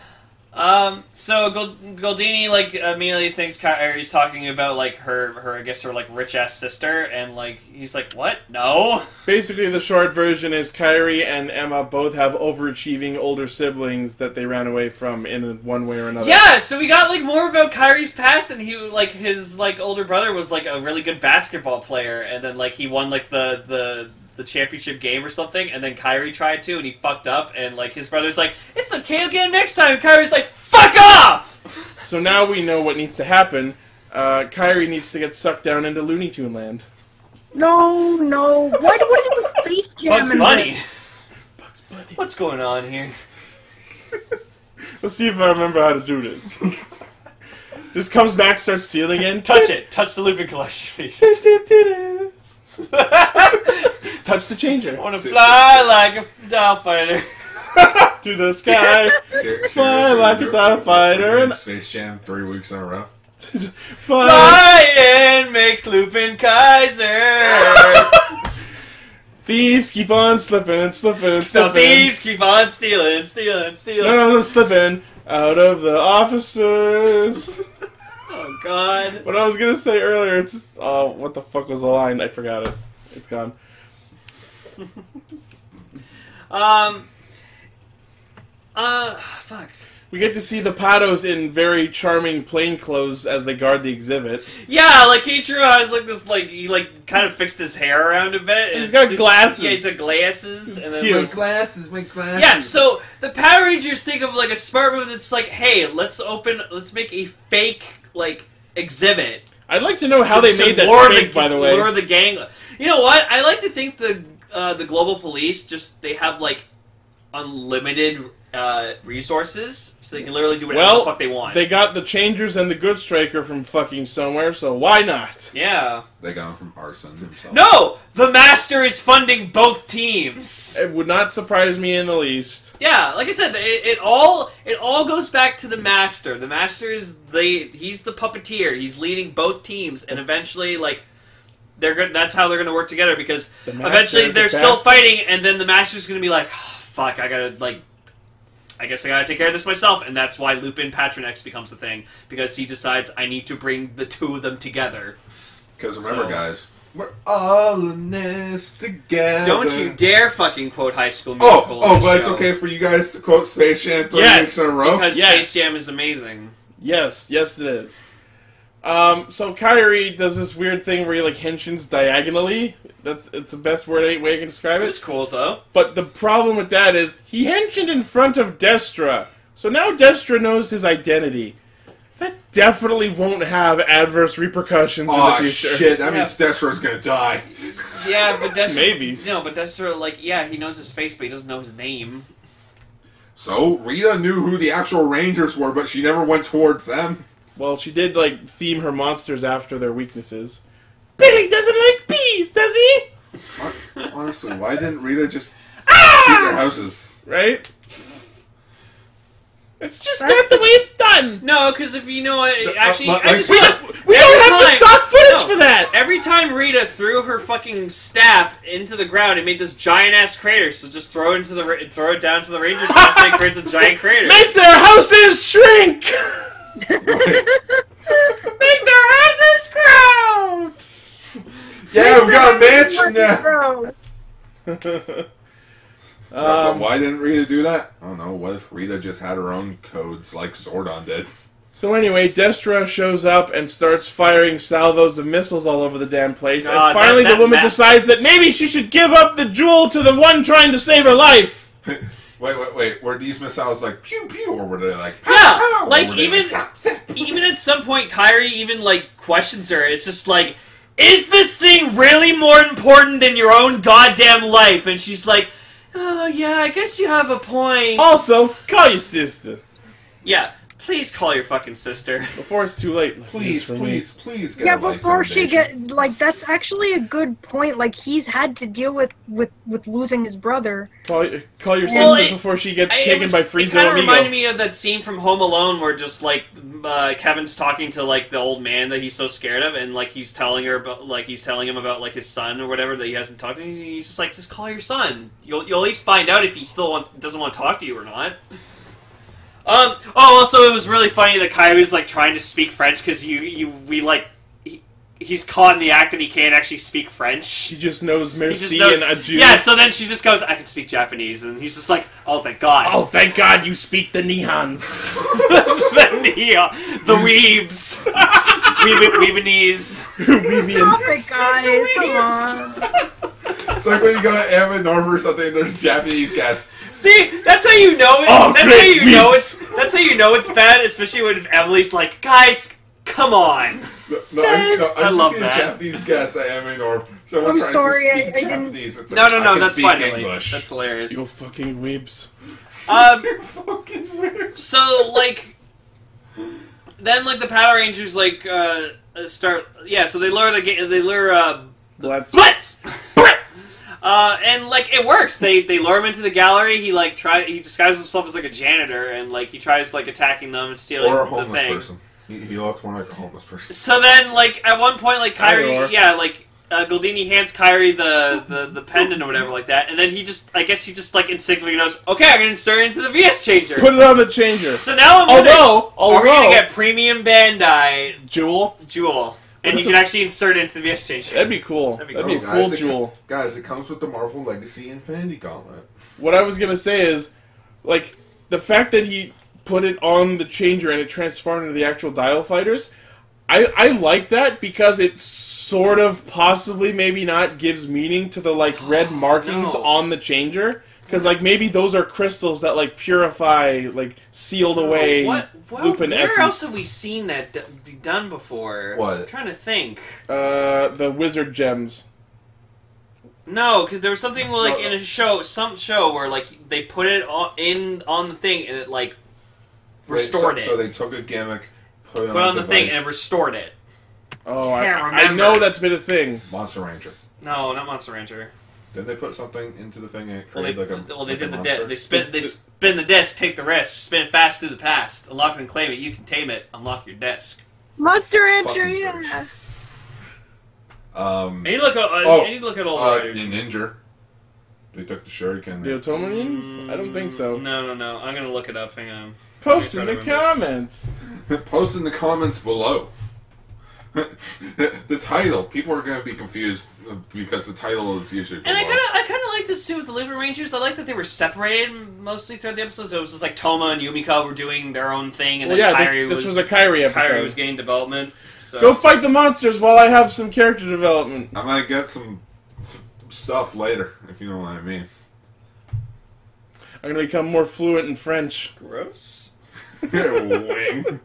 So Goldeeni like immediately thinks Kairi's talking about like her I guess her like rich ass sister, and like he's like, what? No. Basically, the short version is Kairi and Emma both have overachieving older siblings that they ran away from in one way or another. Yeah, so we got like more about Kairi's past, and he like his like older brother was like a really good basketball player, and then like he won like the championship game or something, and then Kairi tried to, and he fucked up, and like his brother's like, it's okay, again next time. Kairi's like, fuck off! So now we know what needs to happen. Kairi needs to get sucked down into Looney Tune Land. No. What is it with Space Jam? Bugs Bunny. Bugs Bunny. What's going on here? Let's see if I remember how to do this. Just comes back, starts stealing again. Touch it. Touch the Lupin collection piece. Touch the changer. I want to fly like a doll fighter. To the sky. Fly like a doll fighter. And Space Jam 3 weeks in a row. Fly and make Lupin Kaiser. Thieves keep on slipping and slipping and So slipping. thieves keep on stealing. No, slipping out of the officers. Oh God. What I was gonna say earlier, it's just, oh, what the fuck was the line? I forgot it. It's gone. Fuck. We get to see the Patos in very charming plainclothes as they guard the exhibit. Yeah, like Keiichiro has like this, like he like kind of fixed his hair around a bit. And He's got glasses. Yeah, he's got glasses. And then cute. like, Glasses, my glasses. yeah, so the Power Rangers think of like a smart move that's like, hey, let's make a fake like exhibit. I'd like to know how they made that fake, by the way. Lure the gang. You know what? I like to think the global police they have like unlimited resources, so they can literally do whatever the fuck they want. They got the Changers and the Good Striker from fucking somewhere, so why not? Yeah. They got him from Arson himself. No! The Master is funding both teams! It would not surprise me in the least. Yeah, like I said, it all goes back to the Master. The Master he's the puppeteer. He's leading both teams, and eventually, like, that's how they're gonna work together, because eventually they're still fighting, and then the Master's gonna be like, oh, fuck, I guess I gotta take care of this myself, and that's why Lupin Patranger becomes the thing, because he decides I need to bring the two of them together. Because remember, guys, we're all in this together. Don't you dare fucking quote High School Musical. But it's okay for you guys to quote Space Jam 3 weeks in a row? Because Space Jam is amazing. Yes, it is. So Kairi does this weird thing where he like henshins diagonally. It's the best way I can describe it. It's cool though. But the problem with that is he henshined in front of Destra. So now Destra knows his identity. That definitely won't have adverse repercussions in the future. Oh shit, that means Destra's gonna die. Yeah, but Destra... Maybe. No, but Destra, like, yeah, he knows his face, but he doesn't know his name. So, Rita knew who the actual Rangers were, but she never went towards them. Well, she did, like, theme her monsters after their weaknesses. Billy doesn't like bees, does he? Honestly, why didn't Rita just shoot their houses? Right? It's just not the way it's done. No, because if you know what, actually, like, I just We realized don't have the stock footage for that. Every time Rita threw her fucking staff into the ground, it made this giant ass crater. So just throw it down to the Ranger's house, and it creates a giant crater. Make their houses shrink. Make their houses grow. Yeah, we got a mansion now. Bro. But why didn't Rita do that? I don't know. What if Rita just had her own codes like Zordon did? So anyway, Destra shows up and starts firing salvos of missiles all over the damn place. And finally the woman decides that maybe she should give up the jewel to the one trying to save her life. Wait. Were these missiles like pew pew, or were they like pow, Yeah, pow, like or were they even at some point, Kairi even like questions her. It's just like, is this thing really more important than your own goddamn life? And she's like, oh yeah, I guess you have a point. Also, call your sister. Yeah, please call your fucking sister. Before it's too late. Please get Yeah, a life before she foundation. that's actually a good point. Like, he's had to deal with losing his brother. Call your Well, sister before she gets taken by It Frieza kind of Amigo. reminded me of that scene from Home Alone where just like Kevin's talking to like the old man that he's so scared of, and like he's telling him about like his son or whatever that he hasn't talked to. He's just like, just call your son. You'll at least find out if he still doesn't want to talk to you or not. Also, it was really funny that Kairi was like trying to speak French because he's caught in the act that he can't actually speak French. She just knows merci knows, and adieu. Yeah, so then she just goes, I can speak Japanese, and he's just like, oh, thank God. Oh, thank God you speak the Nihons. the weebs. Weebanese. Stop it, guys. Come on. It's like when you go to Anime Norm or something, there's Japanese guests. See, that's how you know it. Oh, that's great how you know weebs. that's how you know it's bad, especially when Emily's like, guys, come on. No, Yes, I I'm love seeing that. Japanese guests at Anime Norm. Someone I'm tries sorry, to I speak didn't- Japanese. It's No, like, I can that's speak fine, Emily. English. That's hilarious. You fucking weebs. fucking weird. So, like, then, like, the Power Rangers, like, start, yeah, so they lure Let's. Blitz! And, like, it works. They lure him into the gallery, he disguises himself as, like, a janitor, and, like, he tries, like, attacking them and stealing Or a the homeless thing. person. He looked more like a homeless person. So then, like, at one point, like, Either Kairi, or. yeah, like, Goldeeni hands Kairi the pendant or whatever like that, and then he just instinctively knows, okay, I'm gonna insert it into the VS Changer. Put it on the changer. So now are we Although, gonna get premium Bandai Jewel, Jewel, and What's you can actually insert it into the VS Changer. that'd be cool. That'd be That'd be a No, cool guys, jewel. Guys, it comes with the Marvel Legacy Infinity Gauntlet. What I was gonna say is, like, the fact that he put it on the changer and it transformed into the actual Dial Fighters, I like that because it sort of possibly, maybe not, gives meaning to the, like, red markings No. on the changer. Because, like, maybe those are crystals that, like, purify, like, sealed away Lupin where essence. else have we seen that be done before? What? I'm trying to think. The wizard gems. No, because there was something like in some show where like they put it on the thing and it like restored it. So they took a gimmick, put it Put it on the thing device. and it restored it. Oh, Can't I remember. know that's been a thing. Monster Ranger. No, not Monster Ranger. Did they put something into the thing and it Well, they created like a did the monster? disc. They spin the disc, take the risk, spin it fast through the past, unlock and claim it. You can tame it. Unlock your disc. Monster Rancher, Fucking yeah. I need to look at old writers. Ninja. They took the shuriken. The Otomarines? I don't think so. No. I'm gonna look it up. Hang on. Post in Let me the try to remember. comments. Post in the comments below. The title. People are going to be confused because the title is usually below. And I kind of like this too with the Lupinrangers. I like that they were separated mostly throughout the episodes. It was just like Toma and Yumiko were doing their own thing, and Well, then yeah, Kairi this was a Kairi episode. Kairi was getting development. So. Go fight the monsters while I have some character development. I might get some stuff later, if you know what I mean. I'm gonna become more fluent in French. Gross. Wing.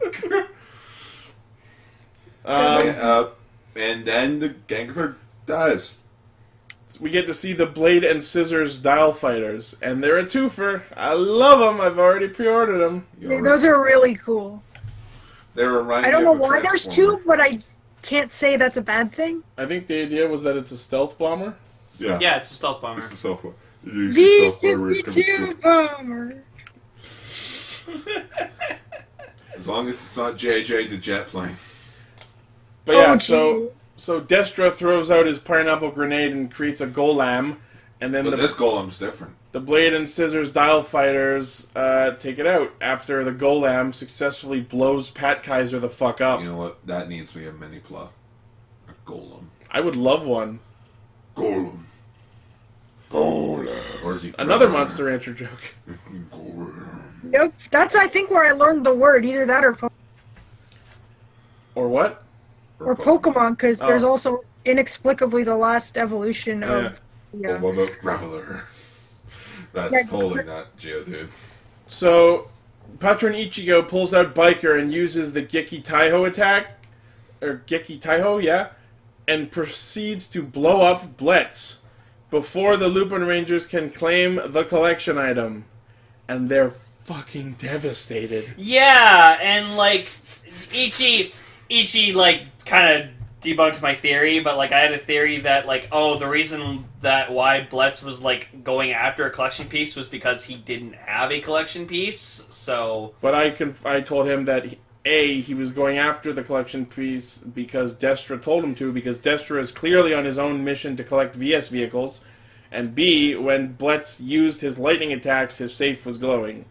And then the Gangster dies. We get to see the Blade and Scissors Dial Fighters, and they're a twofer. I love them. I've already pre-ordered them. Those are really cool. They were right. I don't know why there's two, but I can't say that's a bad thing. I think the idea was that it's a stealth bomber. Yeah. Yeah, it's a stealth bomber. It's a stealth bomber. V-52 bomber. As long as it's not JJ the jet plane. But yeah, gee. so Destra throws out his pineapple grenade and creates a golem, and then But this golem's different. the blade and scissors dial fighters take it out after the golem successfully blows Pat Kaiser the fuck up. You know what? That needs to be a mini plot. A golem. I would love one. Golem. Golem. Or is he Another Golem? Monster Rancher joke. Golem. Yep, that's I think where I learned the word. Either that Or what? or Pokemon, because there's Oh. also inexplicably the last evolution of. But what about Graveler? That's Yeah. totally not Geodude. So, Patron Ichigo pulls out Biker and uses the Geki Taiho attack, or Geki Taiho, yeah, and proceeds to blow up Blitz before the Lupinrangers can claim the collection item. And they're fucking devastated. Yeah, and like Ichi like kind of debunked my theory, but like I had a theory that like, oh, the reason that why Blitz was like going after a collection piece was because he didn't have a collection piece. So, But I told him that he was going after the collection piece because Destra told him to, because Destra is clearly on his own mission to collect VS vehicles, and B, when Blitz used his lightning attacks, his safe was glowing.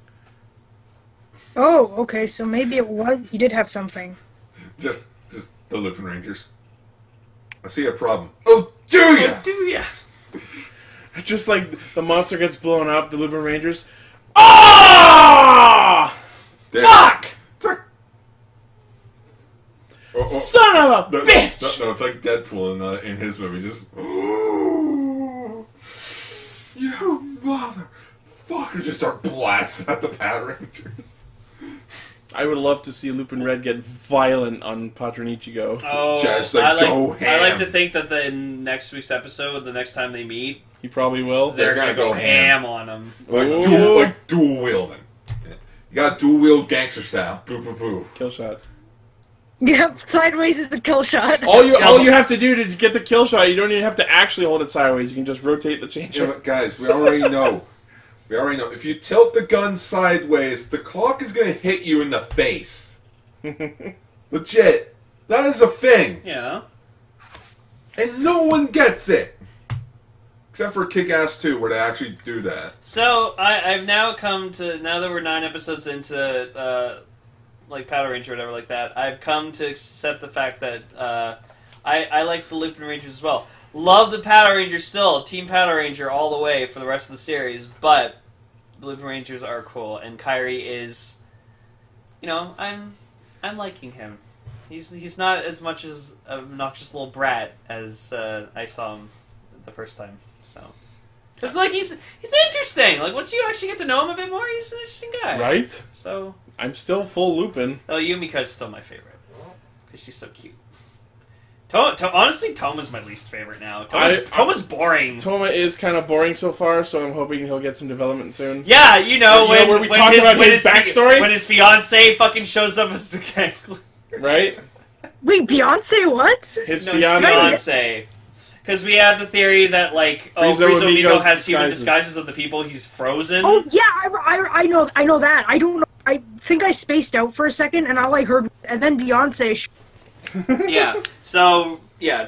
Oh, okay, so maybe it was. He did have something. Just the Lupinrangers. I see a problem. Oh, do ya? do ya? Just like the monster gets blown up, the Lupinrangers. Ah! There. Fuck! Fuck. Oh, Son of a bitch! No, it's like Deadpool in his movie. Just, you motherfucker! Just start blasting at the Patrangers. I would love to see Lupin Red get violent on Patron Ichigo. Oh, Just like, go ham. I like to think that in next week's episode, the next time they meet, He probably will. they're gonna gonna go go ham. ham on him. Like dual wielding. You got dual wield gangster style. Boo boo boo. Kill shot. Yep, sideways is the kill shot. All you have to do to get the kill shot, you don't even have to actually hold it sideways. You can just rotate the You know changer. what, guys, we already know. If you tilt the gun sideways, the clock is going to hit you in the face. Legit. That is a thing. Yeah. And no one gets it. Except for Kick-Ass 2, where they actually do that. So I've now come to, now that we're 9 episodes into like Patranger or whatever like that, I've come to accept the fact that I like the Lupinrangers as well. Love the Patranger still, Team Patranger all the way for the rest of the series, but the Lupinrangers are cool, and Kairi is, you know, I'm liking him. He's not as much as an obnoxious little brat as I saw him the first time. So, it's like he's interesting. Like once you actually get to know him a bit more, he's an interesting guy. Right? So, I'm still full Lupin. oh, Yumika's still my favorite because she's so cute. Honestly, Toma's my least favorite now. Toma's boring. Toma is kind of boring so far, so I'm hoping he'll get some development soon. Yeah, where we talk about his backstory? when his fiance fucking shows up as the gang. Right? Wait, Beyonce what? His No, fiance. fiance. Because we have the theory that like Frieza Frieza Amigo's Amigo has human disguises. disguises of the people he's frozen. Oh yeah, I know that. I don't know. I think I spaced out for a second, and all I heard, and then Beyonce. Yeah. So yeah,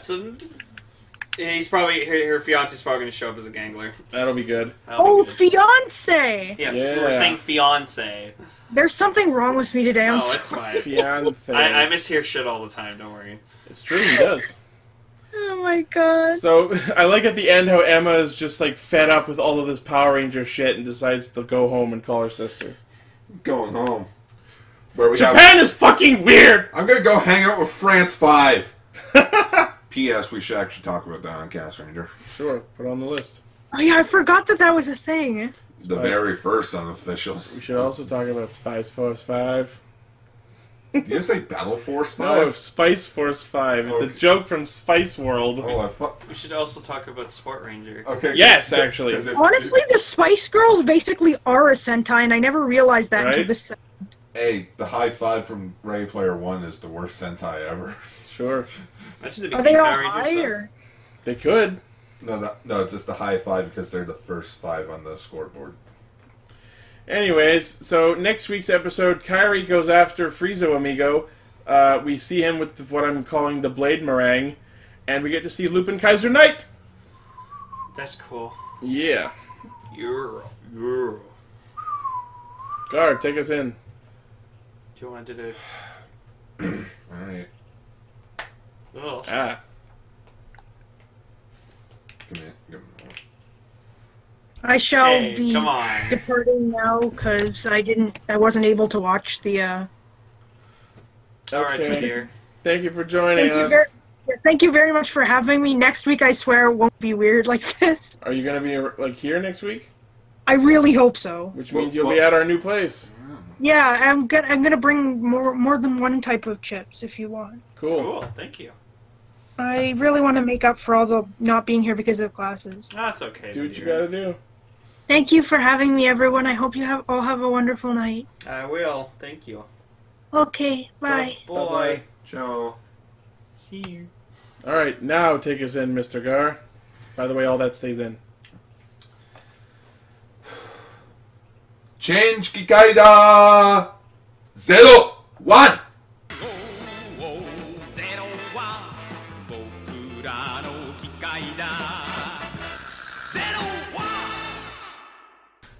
he's probably her fiance's probably going to show up as a gangler. That'll be good. Oh, fiance! Yeah, Yeah. we're saying fiance. There's something wrong with me today. I'm Oh, it's sorry. fine. Fiance. I mishear shit all the time. Don't worry. It's true, he does. Oh my god. So, I like at the end how Emma is just, like, fed up with all of this Power Ranger shit and decides to go home and call her sister. Going home. Where we Japan is fucking weird! I'm going to go hang out with France 5. P.S. We should actually talk about that on Castranger. Sure, put it on the list. Oh yeah, I forgot that was a thing. The very first We unofficials. should also talk about Spice Force 5. Did you say Battle Force 5? No, Spice Force 5. It's a Okay. joke from Spice World. Oh, I thought... We should also talk about Sport Ranger. Okay. Yes, 'cause actually. if- Honestly, the Spice Girls basically are a Sentai, and I never realized that until Right? this. Hey, the high five from Ready Player One is the worst Sentai ever. Sure. Imagine they Are they became all Power Rangers, though. higher? They could. No, it's just the high five because they're the first 5 on the scoreboard. Anyways, so next week's episode, Kairi goes after Friezo Amigo. We see him with what I'm calling the Blade Meringue, and we get to see Lupin Kaiser Knight. That's cool. Yeah. Yeah. Guard, take us in. Do you want to do Alright. the... Oh. Ah. Give me I shall Hey, be come on. departing now because I wasn't able to watch the. Alright, Okay. dear. Thank you for joining us. Thank you very much for having me. Next week, I swear, it won't be weird like this. Are you going to be here next week? I really hope so. Which means you'll be at our new place. Yeah, I'm gonna bring more than one type of chips if you want. Cool. Cool, thank you. I really want to make up for all the not being here because of classes. That's okay. Do what you dear. gotta do. Thank you for having me, everyone. I hope you all have a wonderful night. I will. Thank you. Okay, bye. Good boy. Bye-bye. Ciao. See you. Alright, now take us in, Mr. Gar. By the way, all that stays in. Change Kikaider 01.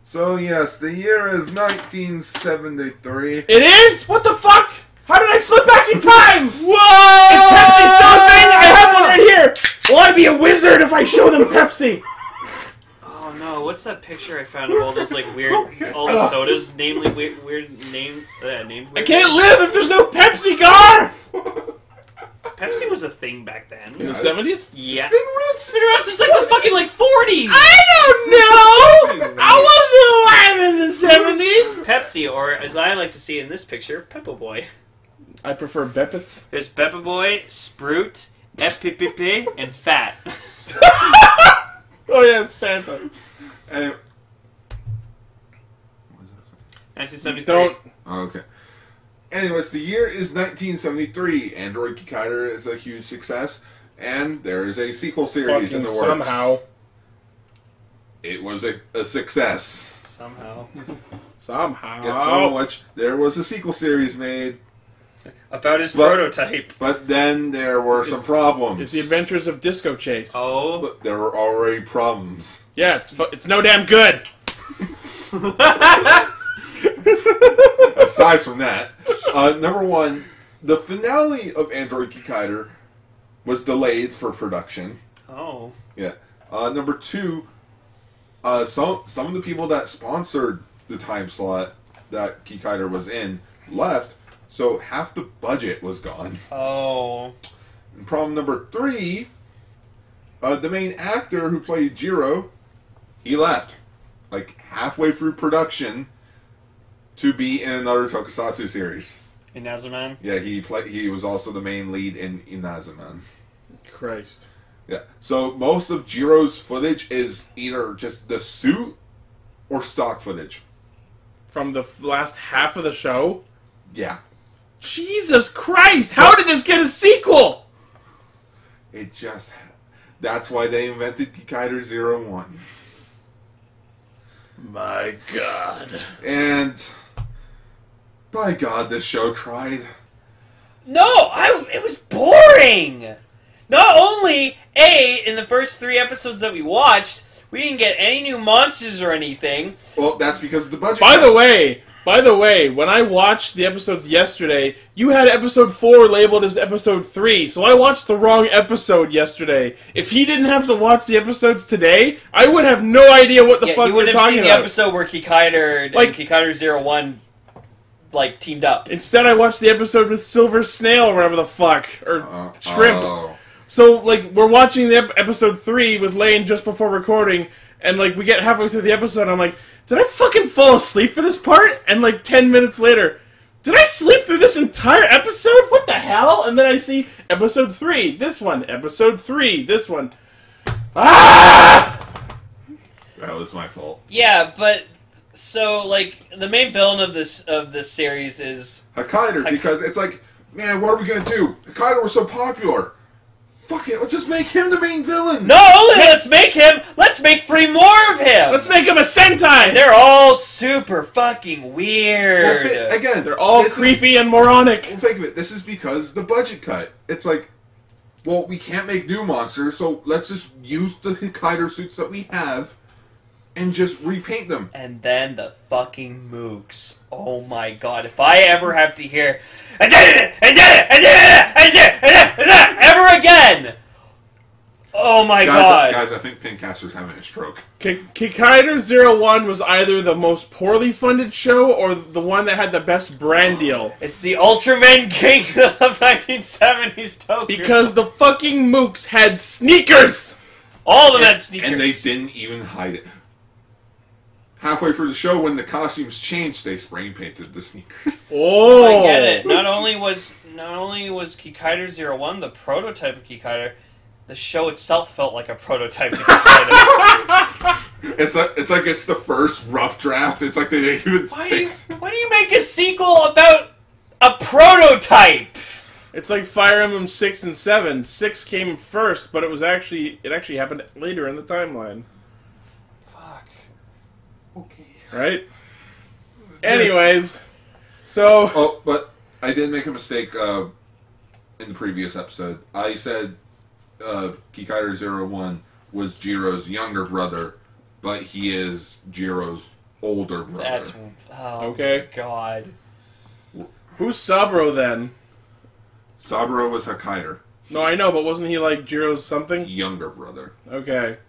So yes, the year is 1973. It is? What the fuck? How did I slip back in time? Whoa! Is Pepsi still a thing? I have one right here. Will I be a wizard if I show them Pepsi? Oh no, what's that picture I found of all those like weird, all the sodas, namely weird named I weird. can't live if there's no Pepsi, Gar! Pepsi was a thing back then. In the 70s? Yeah. Been around It's been around since like the fucking like 40s! I don't know! I wasn't alive in the 70s! Pepsi, or as I like to see in this picture, Peppa Boy. I prefer Beppis. There's Peppa Boy, Sprout, FPPP, and Fat. Oh yeah, it's Fanta. Anyway. 1973. Don't. Oh, okay. Anyways, the year is 1973. Android Kikaider is a huge success, and there is a sequel series in the works. Somehow. It was a success. Somehow. Somehow. Get so much. There was a sequel series made, About his But- prototype. but then there were some problems. It's the Adventures of Disco Chase. Oh. But there were already problems. Yeah, it's no damn good. Aside from that, number one, the finale of Android Kikaider was delayed for production. Oh. Yeah. Number two, some of the people that sponsored the time slot that Kikaider was in left, so half the budget was gone. Oh. And problem number three, the main actor who played Jiro, he left, like halfway through production, to be in another tokusatsu series. Inazuman? Yeah, he was also the main lead in Inazuman. Christ. Yeah. So most of Jiro's footage is either just the suit or stock footage. From the last half of the show? Yeah. Jesus Christ! How did this get a sequel? It just... That's why they invented Kikaider 01. My God. And... by God, this show tried. No! It was boring! Not only, in the first 3 episodes that we watched, we didn't get any new monsters or anything. Well, that's because of the budget. By the cuts. way, when I watched the episodes yesterday, you had episode 4 labeled as episode 3, so I watched the wrong episode yesterday. If he didn't have to watch the episodes today, I would have no idea what the fuck you we're wouldn't have talking seen the about. episode where Kikaider and Kikaider 01 teamed up. Instead, I watched the episode with Silver Snail or whatever the fuck, or Shrimp. Oh. So, we're watching the episode 3 with Lane just before recording, and, we get halfway through the episode, and I'm like, did I fucking fall asleep for this part? And, 10 minutes later, did I sleep through this entire episode? What the hell? And then I see episode 3, this one, episode 3, this one. Ah! That was my fault. Yeah, but... So, the main villain of this series is... Kikaider, because it's like, man, what are we going to do? Kikaider was so popular. Fuck it, let's just make him the main villain. No, let's make 3 more of him. Let's make him a Sentai. They're all super fucking weird. Well, again, They're all creepy and moronic. Well, think of it. This is because the budget cut. It's like, well, we can't make new monsters, so let's just use the Kikaider suits that we have and just repaint them. And then the fucking mooks. Oh my god, if I ever have to hear ever again. Oh my god. Guys, I think Pincaster's having a stroke. Kikaider 01 was either the most poorly funded show or the one that had the best brand deal. It's the Ultraman King of 1970s Tokyo. Because the fucking mooks had sneakers! All of them had sneakers. And they didn't even hide it. Halfway through the show, when the costumes changed, they spray painted the sneakers. Oh, I get it. Not only was Kikaider 01 the prototype of Kikaider, the show itself felt like a prototype of Kikaider. It's like it's the first rough draft. It's like they didn't even fix. Why do you make a sequel about a prototype? It's like Fire Emblem 6 and 7. 6 came first, but it actually happened later in the timeline. Okay. Right? Anyways, so... Oh, but I did make a mistake in the previous episode. I said Kikaider 01 was Jiro's younger brother, but he is Jiro's older brother. That's... Oh, okay. God. Who's Saburo, then? Saburo was Kikaider. No, I know, but wasn't he like Jiro's something? Younger brother. Okay.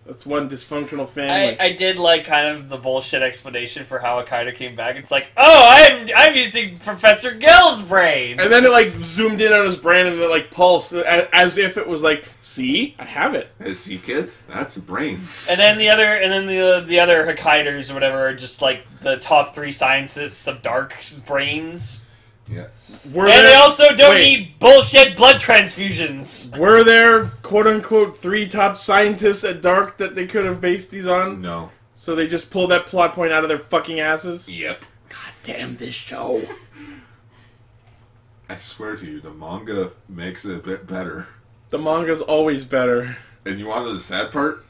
That's one dysfunctional family. I did like kind of the bullshit explanation for how Kaider came back. It's like, oh, I'm using Professor Gill's brain, and then it like zoomed in on his brain and it like pulsed as if it was like, see, I have it. Hey, see, kids, that's a brain. And then the other Hikaiders or whatever are just like the top 3 scientists of Dark's brains. Yeah. They also don't need bullshit blood transfusions. Were there, quote-unquote, 3 top scientists at Dark that they could have based these on? No. So they just pulled that plot point out of their fucking asses? Yep. God damn this show. I swear to you, the manga makes it a bit better. The manga's always better. And you want to know the sad part?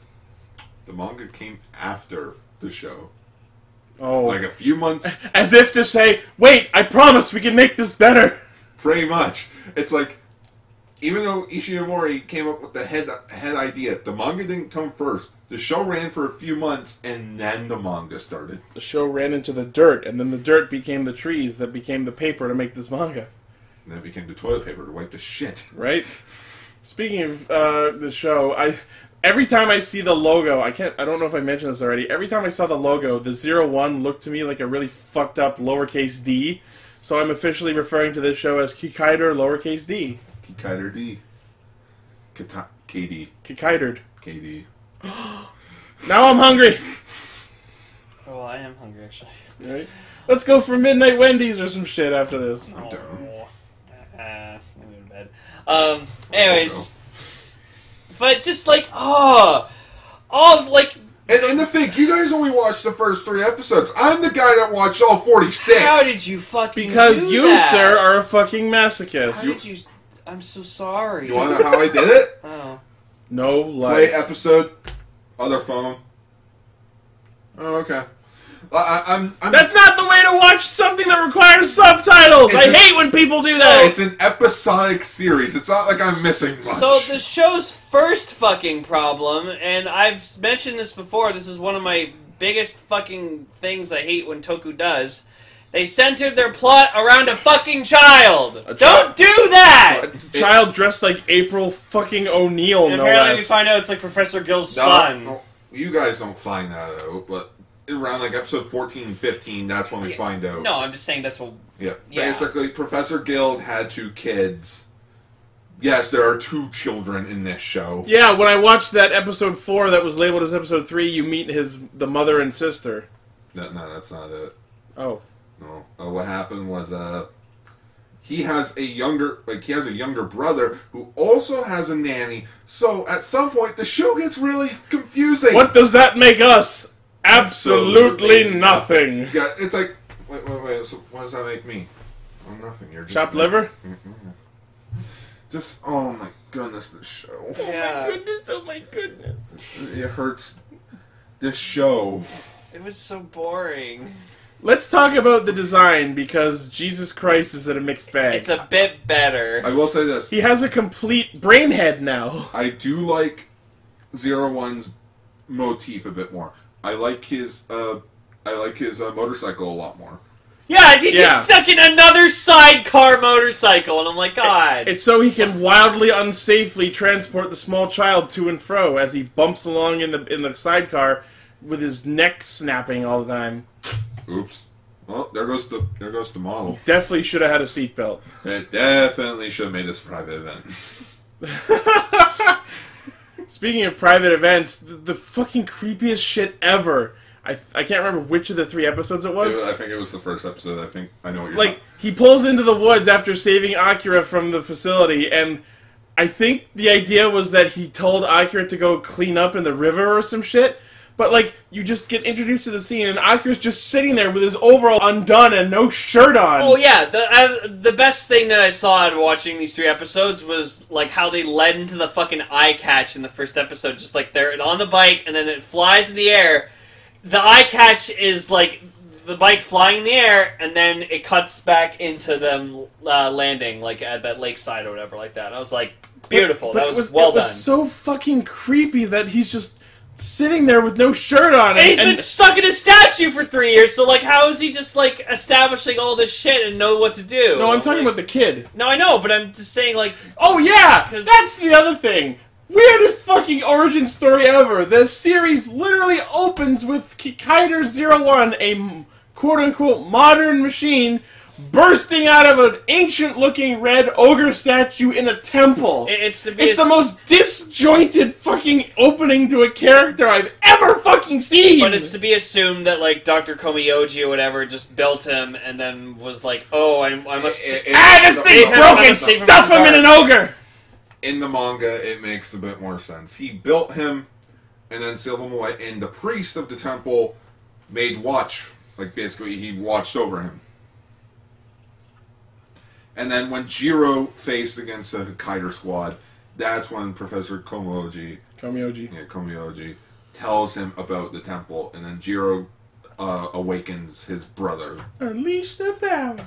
The manga came after the show. Oh. Like a few months. As if to say, wait, I promise we can make this better. Pretty much. It's like, even though Ishinomori came up with the head idea, the manga didn't come first. The show ran for a few months, and then the manga started. The show ran into the dirt, and then the dirt became the trees that became the paper to make this manga. And then it became the toilet paper to wipe the shit. Right? Speaking of the show, every time I see the logo, I don't know if I mentioned this already, every time I saw the logo, the 01 looked to me like a really fucked up lowercase d, so I'm officially referring to this show as Kikaider lowercase d. Kikaider D. KD. Kikaidered. KD. Now I'm hungry! Oh, I am hungry, actually. Right? Let's go for Midnight Wendy's or some shit after this. I'm down. I'm in bed. Anyways... But just like, like... And the thing, you guys only watched the first 3 episodes. I'm the guy that watched all 46. How did you fucking Because do you, that? sir, are a fucking masochist. How did you... I'm so sorry. You want to know how I did it? Oh. No life. Play episode, other phone. Oh, okay. I'm That's not the way to watch something that requires subtitles! I hate when people do that! It's an episodic series. It's not like I'm missing much. So the show's first fucking problem, and I've mentioned this before, this is one of my biggest fucking things I hate when Toku does. They centered their plot around a fucking child! Don't do that! A child dressed like April fucking O'Neil, And no apparently we less. find out it's like Professor Gill's son. No, you guys don't find that out, but around like episode 14 and 15, that's when we find out. No, I'm just saying that's what... Yeah. Yeah. Basically, Professor Guild had 2 kids. Yes, there are 2 children in this show. Yeah, when I watched that episode 4 that was labeled as episode 3, you meet the mother and sister. No, that's not it. Oh. No. What happened was, he has a younger brother who also has a nanny. So at some point, the show gets really confusing. What does that make us? Absolutely nothing. Yeah, it's like, wait. So what does that make me? Oh, nothing. You're just Chopped liver? Just, oh my goodness, this show. Yeah. Oh my goodness. It hurts. This show. It was so boring. Let's talk about the design, because Jesus Christ is in a mixed bag. It's a bit better. I will say this. He has a complete brain head now. I do like 01's motif a bit more. I like his motorcycle a lot more. Yeah, he did fucking another sidecar motorcycle, and I'm like, God. It's so he can wildly, unsafely transport the small child to and fro as he bumps along in the sidecar with his neck snapping all the time. Oops. Well, there goes the model. Definitely should have had a seatbelt. It definitely should have made this a private event. Speaking of private events, the fucking creepiest shit ever. I can't remember which of the 3 episodes it was. I think it was the first episode. I know what you're Like, he pulls into the woods after saving Akira from the facility, and I think the idea was that he told Akira to go clean up in the river or some shit. But, like, you just get introduced to the scene, and Akira's just sitting there with his overall undone and no shirt on. Oh, yeah. The best thing that I saw out of watching these 3 episodes was, like, how they led into the fucking eye catch in the first episode. Just, like, they're on the bike, and then it flies in the air. The eye catch is, like, the bike flying in the air, and then it cuts back into them landing, like, at that lakeside or whatever like that. And I was like, beautiful. But that was well done. It was so fucking creepy that he's just sitting there with no shirt on. And he's been stuck in a statue for 3 years, so, like, how is he just, like, establishing all this shit and know what to do? No, I'm talking about the kid. No, I know, but I'm just saying, like... Oh, yeah! That's the other thing! Weirdest fucking origin story ever. The series literally opens with Kikaider 01, a quote-unquote modern machine, bursting out of an ancient-looking red ogre statue in a temple. It's the most disjointed fucking opening to a character I've ever fucking seen! But it's to be assumed that, like, Dr. Komiyoji or whatever just built him and then was like, oh, I must... this thing's broken! Stuff him in an ogre! In the manga, it makes a bit more sense. He built him and then sealed him away, and the priest of the temple made watch. Like, basically, he watched over him. And then when Jiro faced against the Kaider squad, that's when Professor Komiyoji tells him about the temple, and then Jiro awakens his brother. Unleash the power.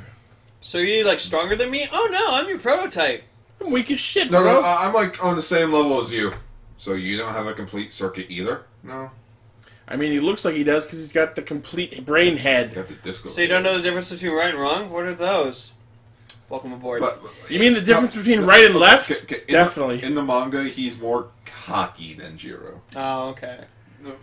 So you're, like, stronger than me? Oh, no, I'm your prototype. I'm weak as shit, No, bro. I'm, like, on the same level as you. So you don't have a complete circuit either? No? I mean, he looks like he does because he's got the complete brain head. Got the disco. So you don't know the difference between right and wrong? What are those? Welcome aboard. You mean the difference between right and left? Definitely. In the manga, he's more cocky than Jiro. Oh, okay.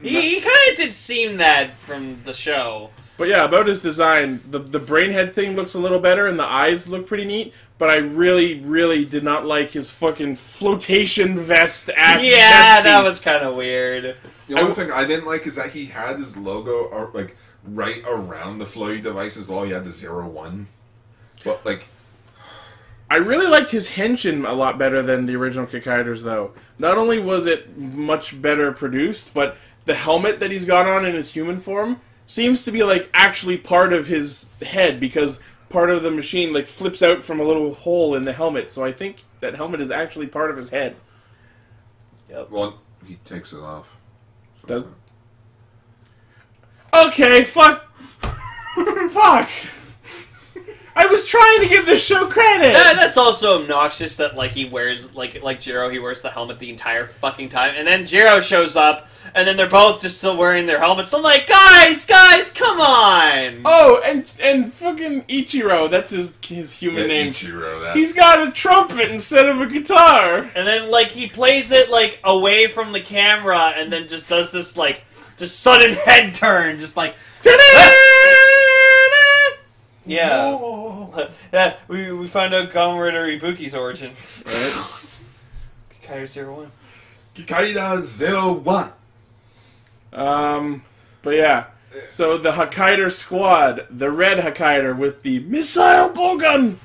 He kind of did seem that from the show. But yeah, about his design, the brain head thing looks a little better, and the eyes look pretty neat. But I really, really did not like his fucking flotation vest ass. Yeah, that was kind of weird. The only thing I didn't like is that he had his logo like right around the floaty device as well. He had the 01. But like, I really liked his henshin a lot better than the original Kikaiders, though. Not only was it much better produced, but the helmet that he's got on in his human form seems to be like actually part of his head, because part of the machine like flips out from a little hole in the helmet. So I think that helmet is actually part of his head. Yep. Well, he takes it off. Does. Okay, fuck. Fuck. I was trying to give this show credit. That's also obnoxious that like he wears like Jiro, he wears the helmet the entire fucking time, and then Jiro shows up, and then they're both just still wearing their helmets. I'm like, guys, come on! Oh, and fucking Ichiro, that's his human name. Ichiro, He's got a trumpet instead of a guitar. And then like he plays it like away from the camera, and then just does this like just sudden head turn, just like. Yeah. Yeah, we found out Gomrider Ibuki's origins. Kikaider 01. Kikaider 01. But yeah. So the Kikaider squad, the red Kikaider with the missile bowgun,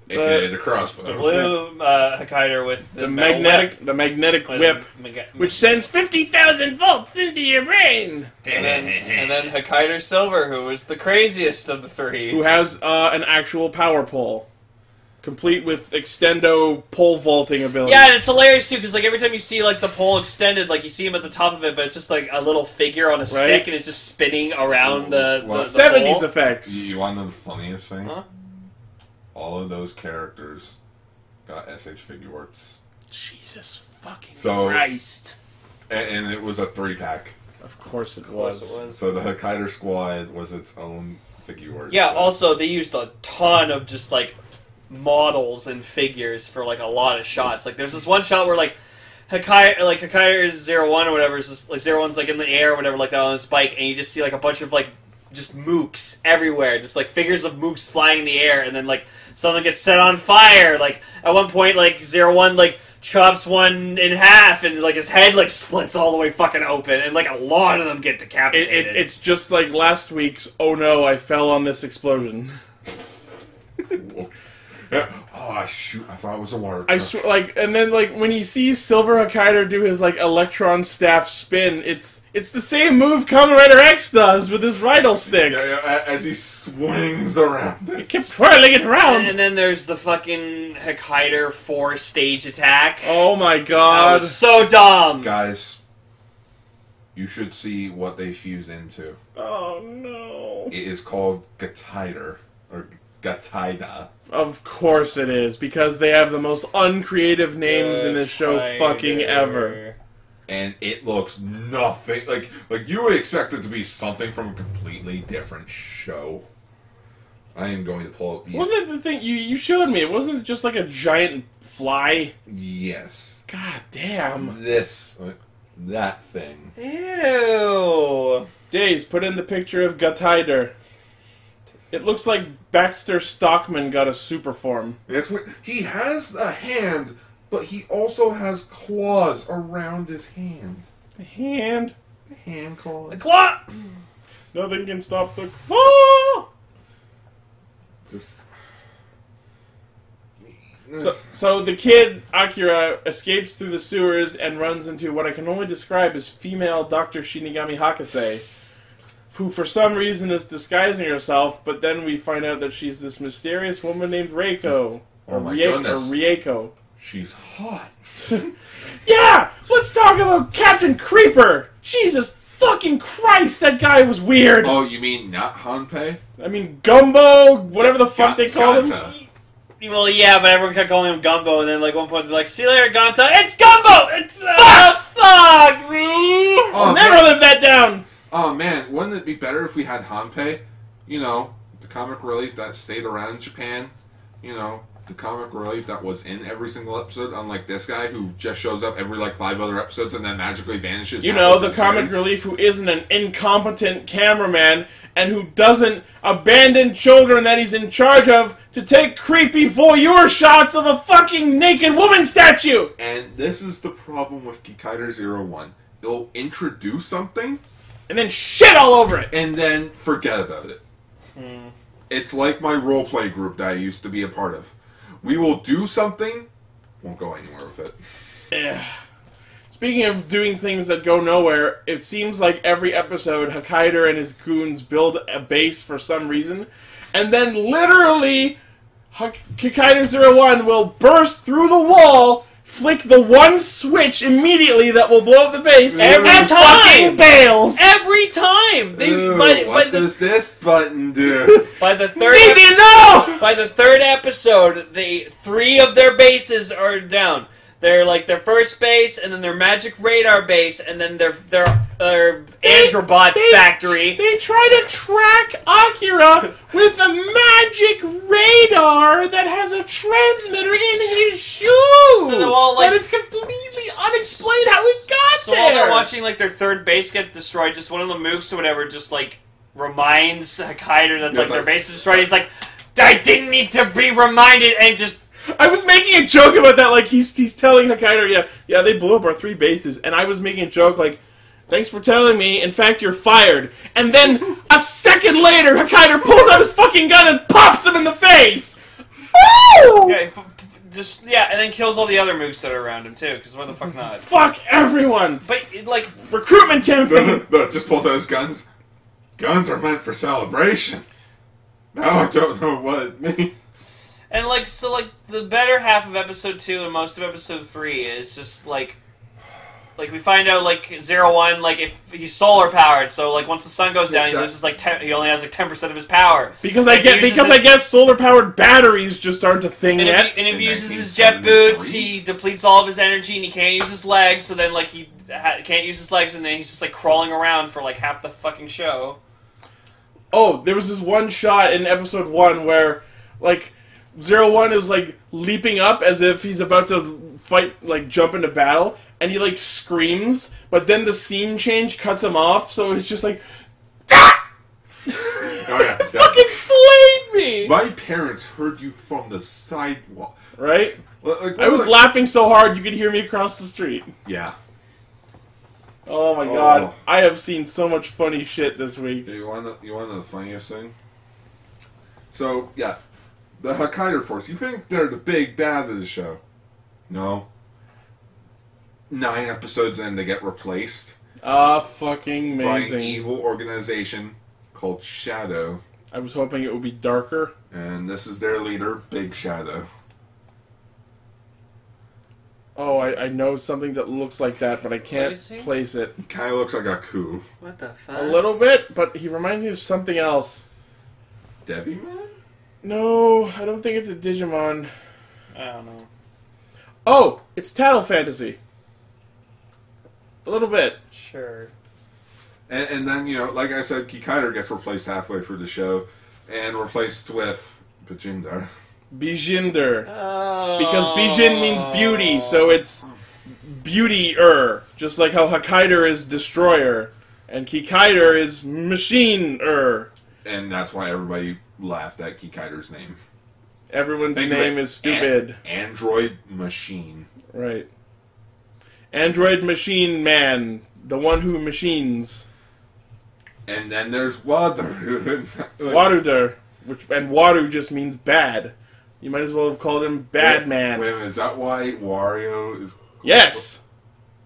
AKA the crossbow. The blue Kikaider with the magnetic whip, which sends 50,000 volts into your brain. And then Kikaider Silver, who is the craziest of the three. Who has an actual power pole. complete with extendo pole vaulting abilities. Yeah, and it's hilarious too because like every time you see like the pole extended, like you see him at the top of it, but it's just like a little figure on a stick, and it's just spinning around the 70s pole. effects. You want to know the funniest thing? Huh? All of those characters got SH figure arts. Jesus fucking So- Christ! And it was a 3-pack. Of course it course was. it was. So the Kikaider squad was its own figure art. Yeah. set. Also, they used a ton of just like models and figures for like a lot of shots. Like there's this one shot where like Kikaider is 01 or whatever, is just like 01's like in the air or whatever like that on his bike, and you just see like a bunch of like just mooks everywhere, just like figures of mooks flying in the air, and then like someone gets set on fire. Like at one point, like 01 like chops one in half, and like his head like splits all the way fucking open, and like a lot of them get decapitated. It's just like last week's. Oh no! I fell on this explosion. Yeah. Oh shoot! I thought it was a water truck. I swear, like, and then like when he sees Silver Kikaider do his like electron staff spin, it's the same move Kamen Rider X does with his Rydal stick. Yeah, as he swings around He it. kept twirling it around. and then there's the fucking Kikaider 4-stage attack. Oh my That god! was so dumb. Guys, you should see what they fuse into. Oh no! It is called Kikaider, or Kikaider. Of course it is, because they have the most uncreative names in this show fucking ever. And it looks nothing like you would expect it to be something from a completely different show. I am going to pull out these. Wasn't it the thing you showed me? Wasn't it just like a giant fly? Yes. God damn. That thing. Ew. Days, put in the picture of Kikaider. It looks like Baxter Stockman got a super form. That's what he has a hand, but he also has claws around his hand. The hand. Hand claws. The claw! Nothing can stop the claw! Just. So the kid, Akira, escapes through the sewers and runs into what I can only describe as female Dr. Shinigami Hakase, who for some reason is disguising herself, but then we find out that she's this mysterious woman named Reiko. Oh my goodness. Or Rieko. She's hot. Yeah! Let's talk about Captain Creeper! Jesus fucking Christ, that guy was weird! Oh, you mean not Hanpei? I mean, Gumbo, whatever the fuck they called him. Ganta. Well, yeah, but everyone kept calling him Gumbo, and then like one point they're like, "See you later, Ganta." It's Gumbo. It's fuck me. I'll never live that down. Oh man, wouldn't it be better if we had Hanpei? You know, the comic relief that stayed around Japan. You know, the comic relief that was in every single episode, unlike this guy who just shows up every like 5 other episodes and then magically vanishes. You halfway know, through the comic series. relief who isn't an incompetent cameraman and who doesn't abandon children that he's in charge of to take creepy voyeur shots of a fucking naked woman statue! And this is the problem with Kikaider 01. It'll introduce something And then shit all over it! and then forget about it. It's like my roleplay group that I used to be a part of. We will do something, won't go anywhere with it. Ugh. Speaking of doing things that go nowhere, it seems like every episode, Kikaider and his goons build a base for some reason, and then literally, Kikaider 01 will burst through the wall, flick the one switch immediately that will blow up the base, Every and time! fucking bails! Every time. What does this button do? By the third Maybe no! by the third episode, 3 of their bases are down. They're like their first base, and then their magic radar base, and then their Androbot factory. They try to track Akira with a magic radar that has a transmitter in his shoe. So they're all, like- that is completely unexplained how it got So there. while they're watching like their third base get destroyed, just one of the mooks or whatever just like reminds Kaider that like their base is destroyed. He's like, I didn't need to be reminded, and just. I was making a joke about that, like he's telling Kikaider, yeah, they blew up our 3 bases, and I was making a joke like, thanks for telling me, in fact, you're fired. And then, a second later, Kikaider pulls out his fucking gun and pops him in the face! Woo! Yeah, and then kills all the other mooks that are around him too, because why the fuck not? Fuck everyone! But, like... Recruitment campaign! No, just pulls out his guns. Guns are meant for celebration. Now I don't know what it means. And like, so like the better half of episode 2 and most of episode 3 is just like we find out like 01, like if he's solar powered, so like once the sun goes down, he loses like he only has like 10% of his power. Because I guess solar powered batteries just aren't a thing yet. And if he uses his jet boots, he depletes all of his energy, and he can't use his legs. So then like he can't use his legs, and then he's just like crawling around for like half the fucking show. Oh, there was this one shot in episode 1 where like 01 is like leaping up as if he's about to fight, like jump into battle. And he, like, screams, but then the scene change cuts him off, so it's just like, ah! Oh, yeah. Fucking slayed me! My parents heard you from the sidewalk. Right? Like, I was laughing so hard you could hear me across the street. Yeah. Oh my god. I have seen so much funny shit this week. You want to know the funniest thing? So, yeah. The Kikaider Force, you think they're the big bad of the show? No. 9 episodes in, they get replaced. Fucking amazing. By an evil organization called Shadow. I was hoping it would be darker. And this is their leader, Big Shadow. Oh, I know something that looks like that, but I can't place it. He kind of looks like a coup. What the fuck? A little bit, but he reminds me of something else. Devimon? No, I don't think it's a Digimon. I don't know. Oh, it's Tattle Fantasy. A little bit. Sure. And then, you know, like I said, Kikaider gets replaced halfway through the show and replaced with Patranger. Bijinder. Because Bijin means beauty, so it's beauty-er. Just like how Kikaider is destroyer. And Kikaider is machine-er. And that's why everybody laughed at Kikaider's name. Everyone's name is stupid. Android Machine. Right. Android Machine Man. The one who machines. And then there's Waru. Waruder. And Waru just means bad. You might as well have called him Bad Man. Wait a minute, is that why Wario is... Yes!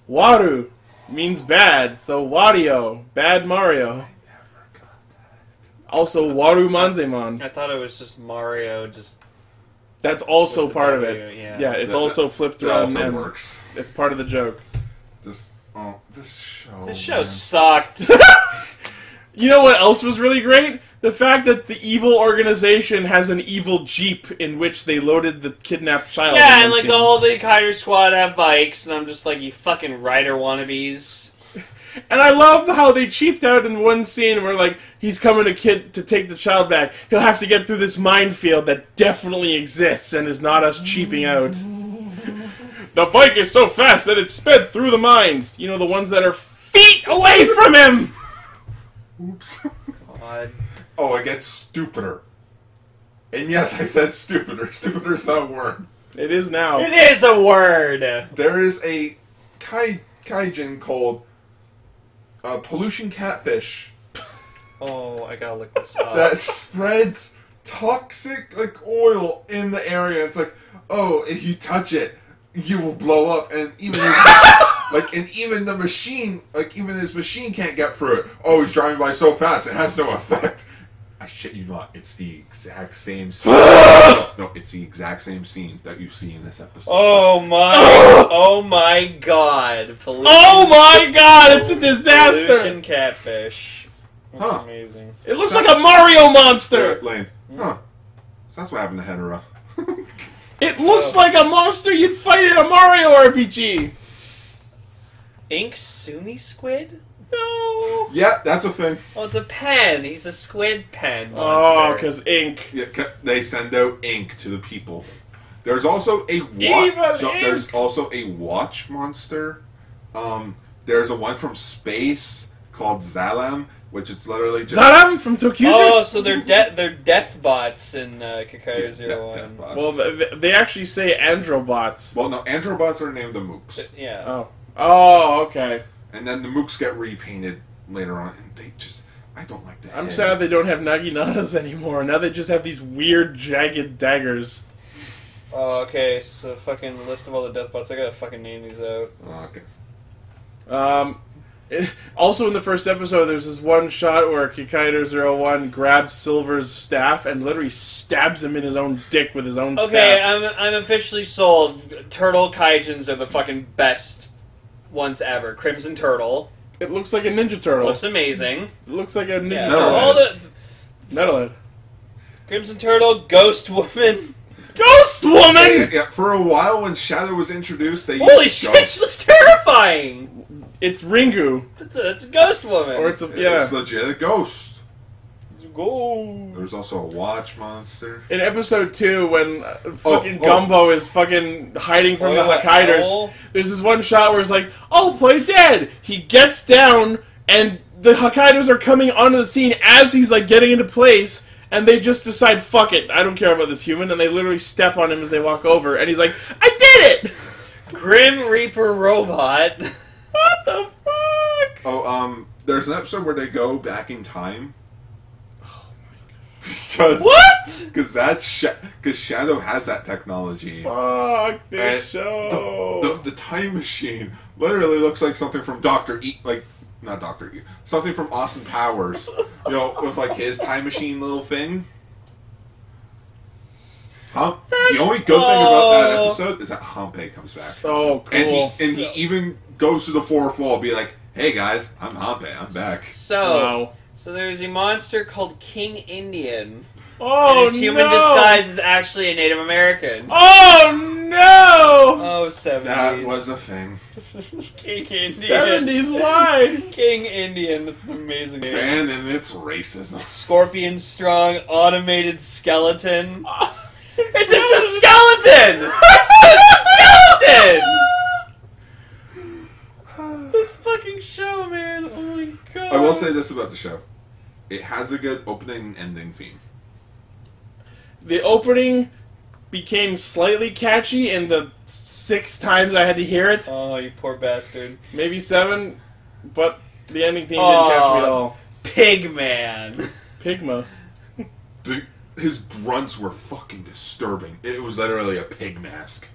Waru means bad, so Wario. Bad Mario. I never got that. Also, Waru Manzemon. I thought it was just Mario, just... That's also with the part of W, it. yeah. It's also flipped That around. also and works. It's part of the joke. This show... This show sucked. You know what else was really great? The fact that the evil organization has an evil jeep in which they loaded the kidnapped child. Yeah, and like all the Kaider squad have bikes, and I'm just like, you fucking rider wannabes. And I love how they cheaped out in one scene where, like, he's coming to take the child back. He'll have to get through this minefield that definitely exists and is not us cheaping out. The bike is so fast that it sped through the mines. You know, the ones that are feet away from him! Oops. God. Oh, it gets stupider. And yes, I said stupider. Stupider's not a word. It is now. It is a word! There is a kaijin called pollution catfish Oh, I gotta look this up. that spreads toxic like oil in the area. It's like, oh, if you touch it, you will blow up, and even even the machine, like even his machine can't get through it. Oh, he's driving by so fast, it has no effect. I shit you not, it's the exact same scene. No, it's the exact same scene that you see in this episode. Oh my god. Pollution, Oh my god, it's a disaster! pollution catfish. That's Huh. amazing. It looks like a Mario monster! Lane. Huh. So that's what happened to Hedera. It looks like a monster you'd fight in a Mario RPG! Ink Sumi Squid? No! Yeah, that's a thing. Oh, it's a pen. He's a squid pen Oh, monster. because ink. Yeah, they send out ink to the people. There's also a there's ink. also a watch monster. There's a one from space called Zalam, which it's literally just Zaram from Tokuja? Oh, so they're death bots in Kikaider Zero death One. bots. Well, they actually say androbots. Well, no, androbots are named the Mooks, Yeah. Oh, okay. and then the Mooks get repainted later on, and they just I don't like that. I'm sad they don't have Naginatas anymore. Now they just have these weird, jagged daggers. Oh, okay. So fucking list of all the death bots. I gotta fucking name these out. Okay. Also, in the first episode, there's this one shot where Kikaider 01 grabs Silver's staff and literally stabs him in his own dick with his own Okay, staff. I'm officially sold. Turtle Kaijins are the fucking best ones ever. Crimson Turtle. It looks like a Ninja Turtle. Looks amazing. It looks like a Ninja Yeah. Turtle. All the Metalhead. Crimson Turtle, Ghost Woman. Ghost Woman! Yeah, for a while when Shadow was introduced, they Holy used shit, ghosts. she looks terrifying! It's Ringu. That's a Ghost Woman. Or it's a, yeah. It's legit a ghost. Ghost. There's also a watch monster. In episode 2, when fucking Gumbo is fucking hiding from the yeah. Hakaiders, Oh. there's this one shot where it's like, I'll play dead! He gets down, and the Hakaiders are coming onto the scene as he's like getting into place, and they just decide, fuck it, I don't care about this human, and they literally step on him as they walk over, and he's like, I did it! Grim Reaper Robot. What the fuck? Oh, there's an episode where they go back in time. Oh my god. What? Because Shadow has that technology. Fuck this And show. The time machine literally looks like something from Dr. E. Like, not Dr. E. Something from Austin Powers. You know, with like his time machine little thing. The only good thing about that episode is that Hampei comes back. Oh, cool. And he even goes to the fourth wall and be like, hey guys, I'm Hampei, I'm back. So there's a monster called King Indian. Oh, and his human disguise is actually a Native American. Oh, no! Oh, 70s. That was a thing. King Indian. 70s, why? King Indian, that's an amazing name. And in its racism. Scorpion Strong Automated Skeleton. It's just a skeleton! It's just a skeleton! This fucking show, man. Oh my god. I will say this about the show. It has a good opening and ending theme. The opening became slightly catchy in the 6 times I had to hear it. Oh, you poor bastard. Maybe 7, but the ending theme didn't catch me at all. Pigman. Pigma. His grunts were fucking disturbing. It was literally a pig mask.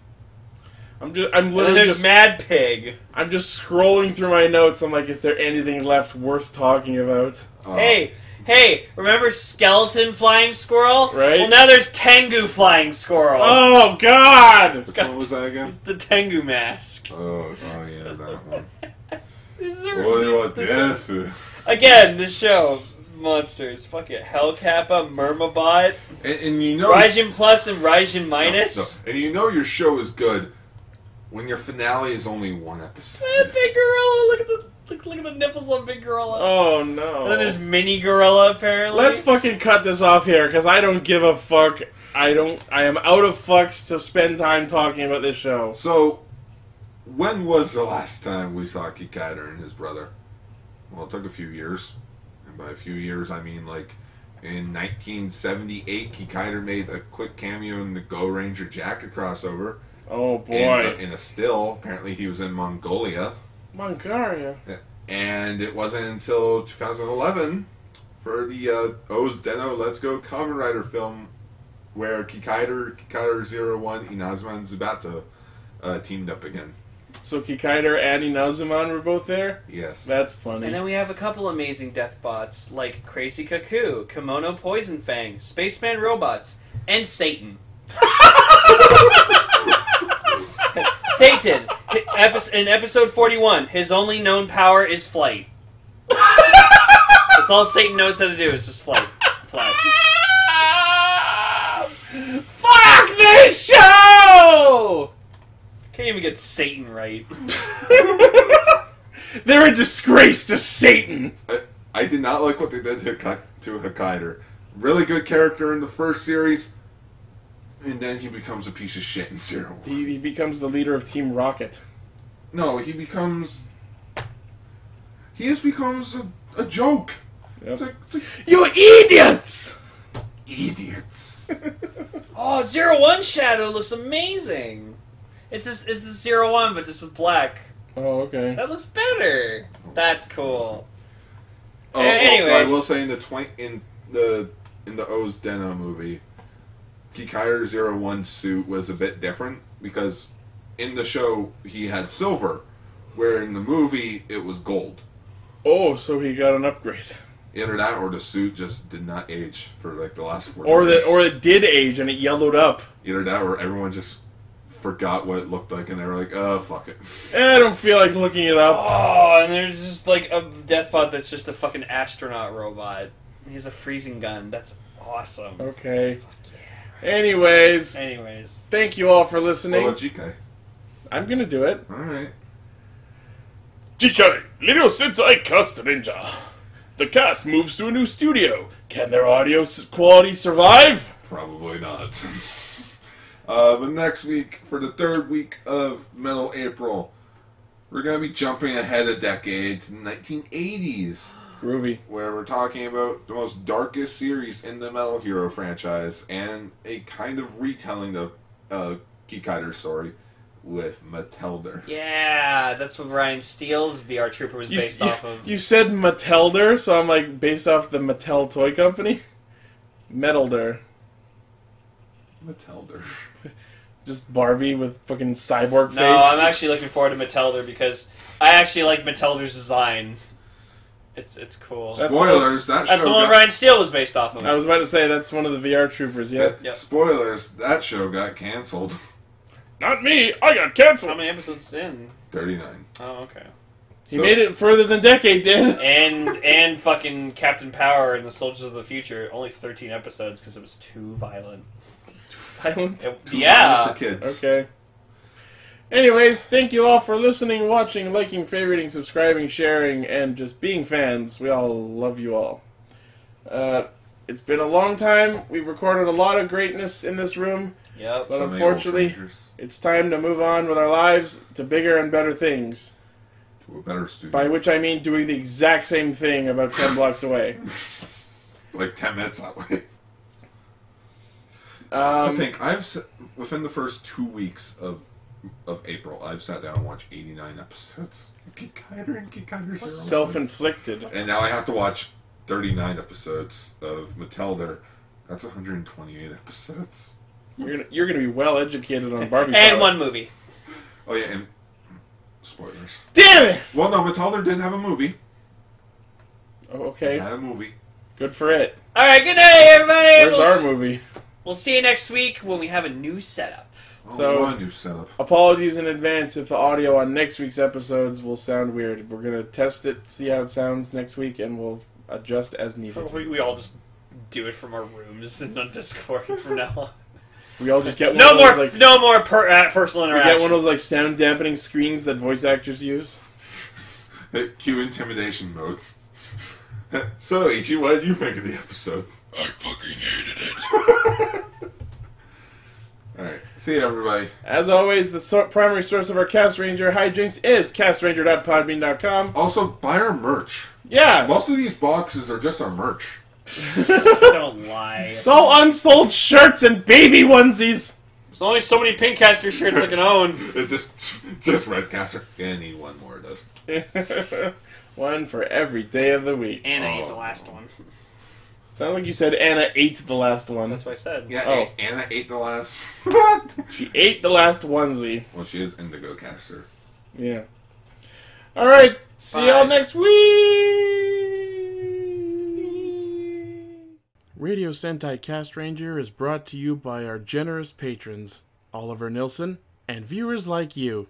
And literally then there's just Mad Pig. I'm just scrolling through my notes. I'm like, is there anything left worth talking about? Hey, remember Skeleton Flying Squirrel? Right. Well, now there's Tengu Flying Squirrel. Oh God! Which one was that again? It's the Tengu mask. Oh yeah, that one. Death. Again, the show. Monsters. Fuck it. Hellcappa, Murmabot, And you know... Raijin Plus and Raijin Minus. No. And you know your show is good when your finale is only 1 episode. Big Gorilla! Look at the nipples on Big Gorilla. Oh no! And then there's Mini Gorilla, apparently. Let's fucking cut this off here, because I don't give a fuck. I am out of fucks to spend time talking about this show. So, when was the last time we saw Kikaider and his brother? Well, it took a few years. And by a few years, I mean like in 1978, Kikaider made a quick cameo in the Go Ranger Jacket crossover. Oh boy! In a still. Apparently, he was in Mongolia. Mongolia. And it wasn't until 2011 for the O's Deno Let's Go Kamen Rider film where Kikaider 01, Inazuma, and Zubata teamed up again. So Kikaider and Inazuman were both there? Yes. That's funny. And then we have a couple amazing death bots like Crazy Cuckoo, Kimono Poison Fang, Spaceman Robots, and Satan. Satan, in episode 41, his only known power is flight. That's all Satan knows how to do, is just fly. Fuck this show! Can't even get Satan right. They're a disgrace to Satan! I did not like what they did to Kikaider. Really good character in the first series, and then he becomes a piece of shit in 01. He becomes the leader of Team Rocket. No, he just becomes a joke. Yep. It's like, You idiots! idiots. Oh, 01 Shadow looks amazing. It's a 01, but just with black. Oh, okay. That looks better. That's cool. Anyways, Anyways. I will say in the O's Deno movie, Kikaider 01 suit was a bit different because in the show he had silver, where in the movie it was gold. Oh, so he got an upgrade. Either that or the suit just did not age for like the last 4 Or years. or it did age and it yellowed up. Either that or everyone just forgot what it looked like and they were like, oh, fuck it. I don't feel like looking it up. Oh, and there's just like a Deathbot that's just a fucking astronaut robot. He's a freezing gun. That's awesome. Okay. Anyways, thank you all for listening. What about GK? I'm gonna do it. Alright. GK, Radio Sentai Castranger. The cast moves to a new studio. Can their audio quality survive? Probably not. The next week, for the 3rd week of Metal April, we're going to be jumping ahead a decade to the 1980s. Groovy. Where we're talking about the most darkest series in the Metal Hero franchise and a kind of retelling of Kikaider story with Metelder. Yeah, that's what Ryan Steele's VR Trooper was based off of. You said Metelder, so I'm like, based off the Mattel toy company? Metelder. Metelder. Just Barbie with fucking cyborg face. No, I'm actually looking forward to Metelder because I actually like Metelder's design. It's cool. Spoilers, that's the one Ryan Steele was based off of. I was about to say, that's one of the VR Troopers, yeah. Yep. Spoilers, that show got cancelled. Not me, I got canceled. How many episodes in? 39. Oh, okay. He made it further than Decade did. And fucking Captain Power and the Soldiers of the Future, only 13 episodes because it was too violent. Violent? Too violent for kids. Okay. Anyways, thank you all for listening, watching, liking, favoriting, subscribing, sharing, and just being fans. We all love you all. It's been a long time. We've recorded a lot of greatness in this room. Yep. But unfortunately, it's time to move on with our lives to bigger and better things. To a better studio. By which I mean doing the exact same thing about 10 blocks away. Like 10 minutes that way. To think, within the first 2 weeks of April, I've sat down and watched 89 episodes of Kikaider and Kikaider Self-inflicted. And now I have to watch 39 episodes of Metelder. That's 128 episodes. You're gonna be well educated on Barbie. And one movie. Oh yeah, and spoilers. Damn it! Well, no, Metelder did have a movie. Oh, okay. It had a movie. Good for it. All right, good night, everybody. Where's our movie? We'll see you next week when we have a new setup. So, new setup. Apologies in advance if the audio on next week's episodes will sound weird. We're gonna test it, see how it sounds next week, and we'll adjust as needed. We all just do it from our rooms and on Discord from now on. We all just get one no of more, those, like, no more personal interaction. We get one of those like sound dampening screens that voice actors use. Cue intimidation mode. So, Ichi, what did you think of the episode? I fucking hated it. Alright, see you, everybody. As always, the primary source of our Castranger hijinks is castranger.podbean.com. Also, buy our merch. Yeah. Most of these boxes are just our merch. Don't lie. It's all unsold shirts and baby onesies. There's only so many Pinkcaster shirts I can own. It's just Redcaster. I need one more of those. One for every day of the week. Anna ate the last one. Sounded like you said Anna ate the last one. That's what I said. Yeah, Anna ate the last. She ate the last onesie. Well, she is Indigo Caster. Yeah. Alright, see y'all next week! Radio Sentai Castranger is brought to you by our generous patrons, Oliver Nilsson, and viewers like you.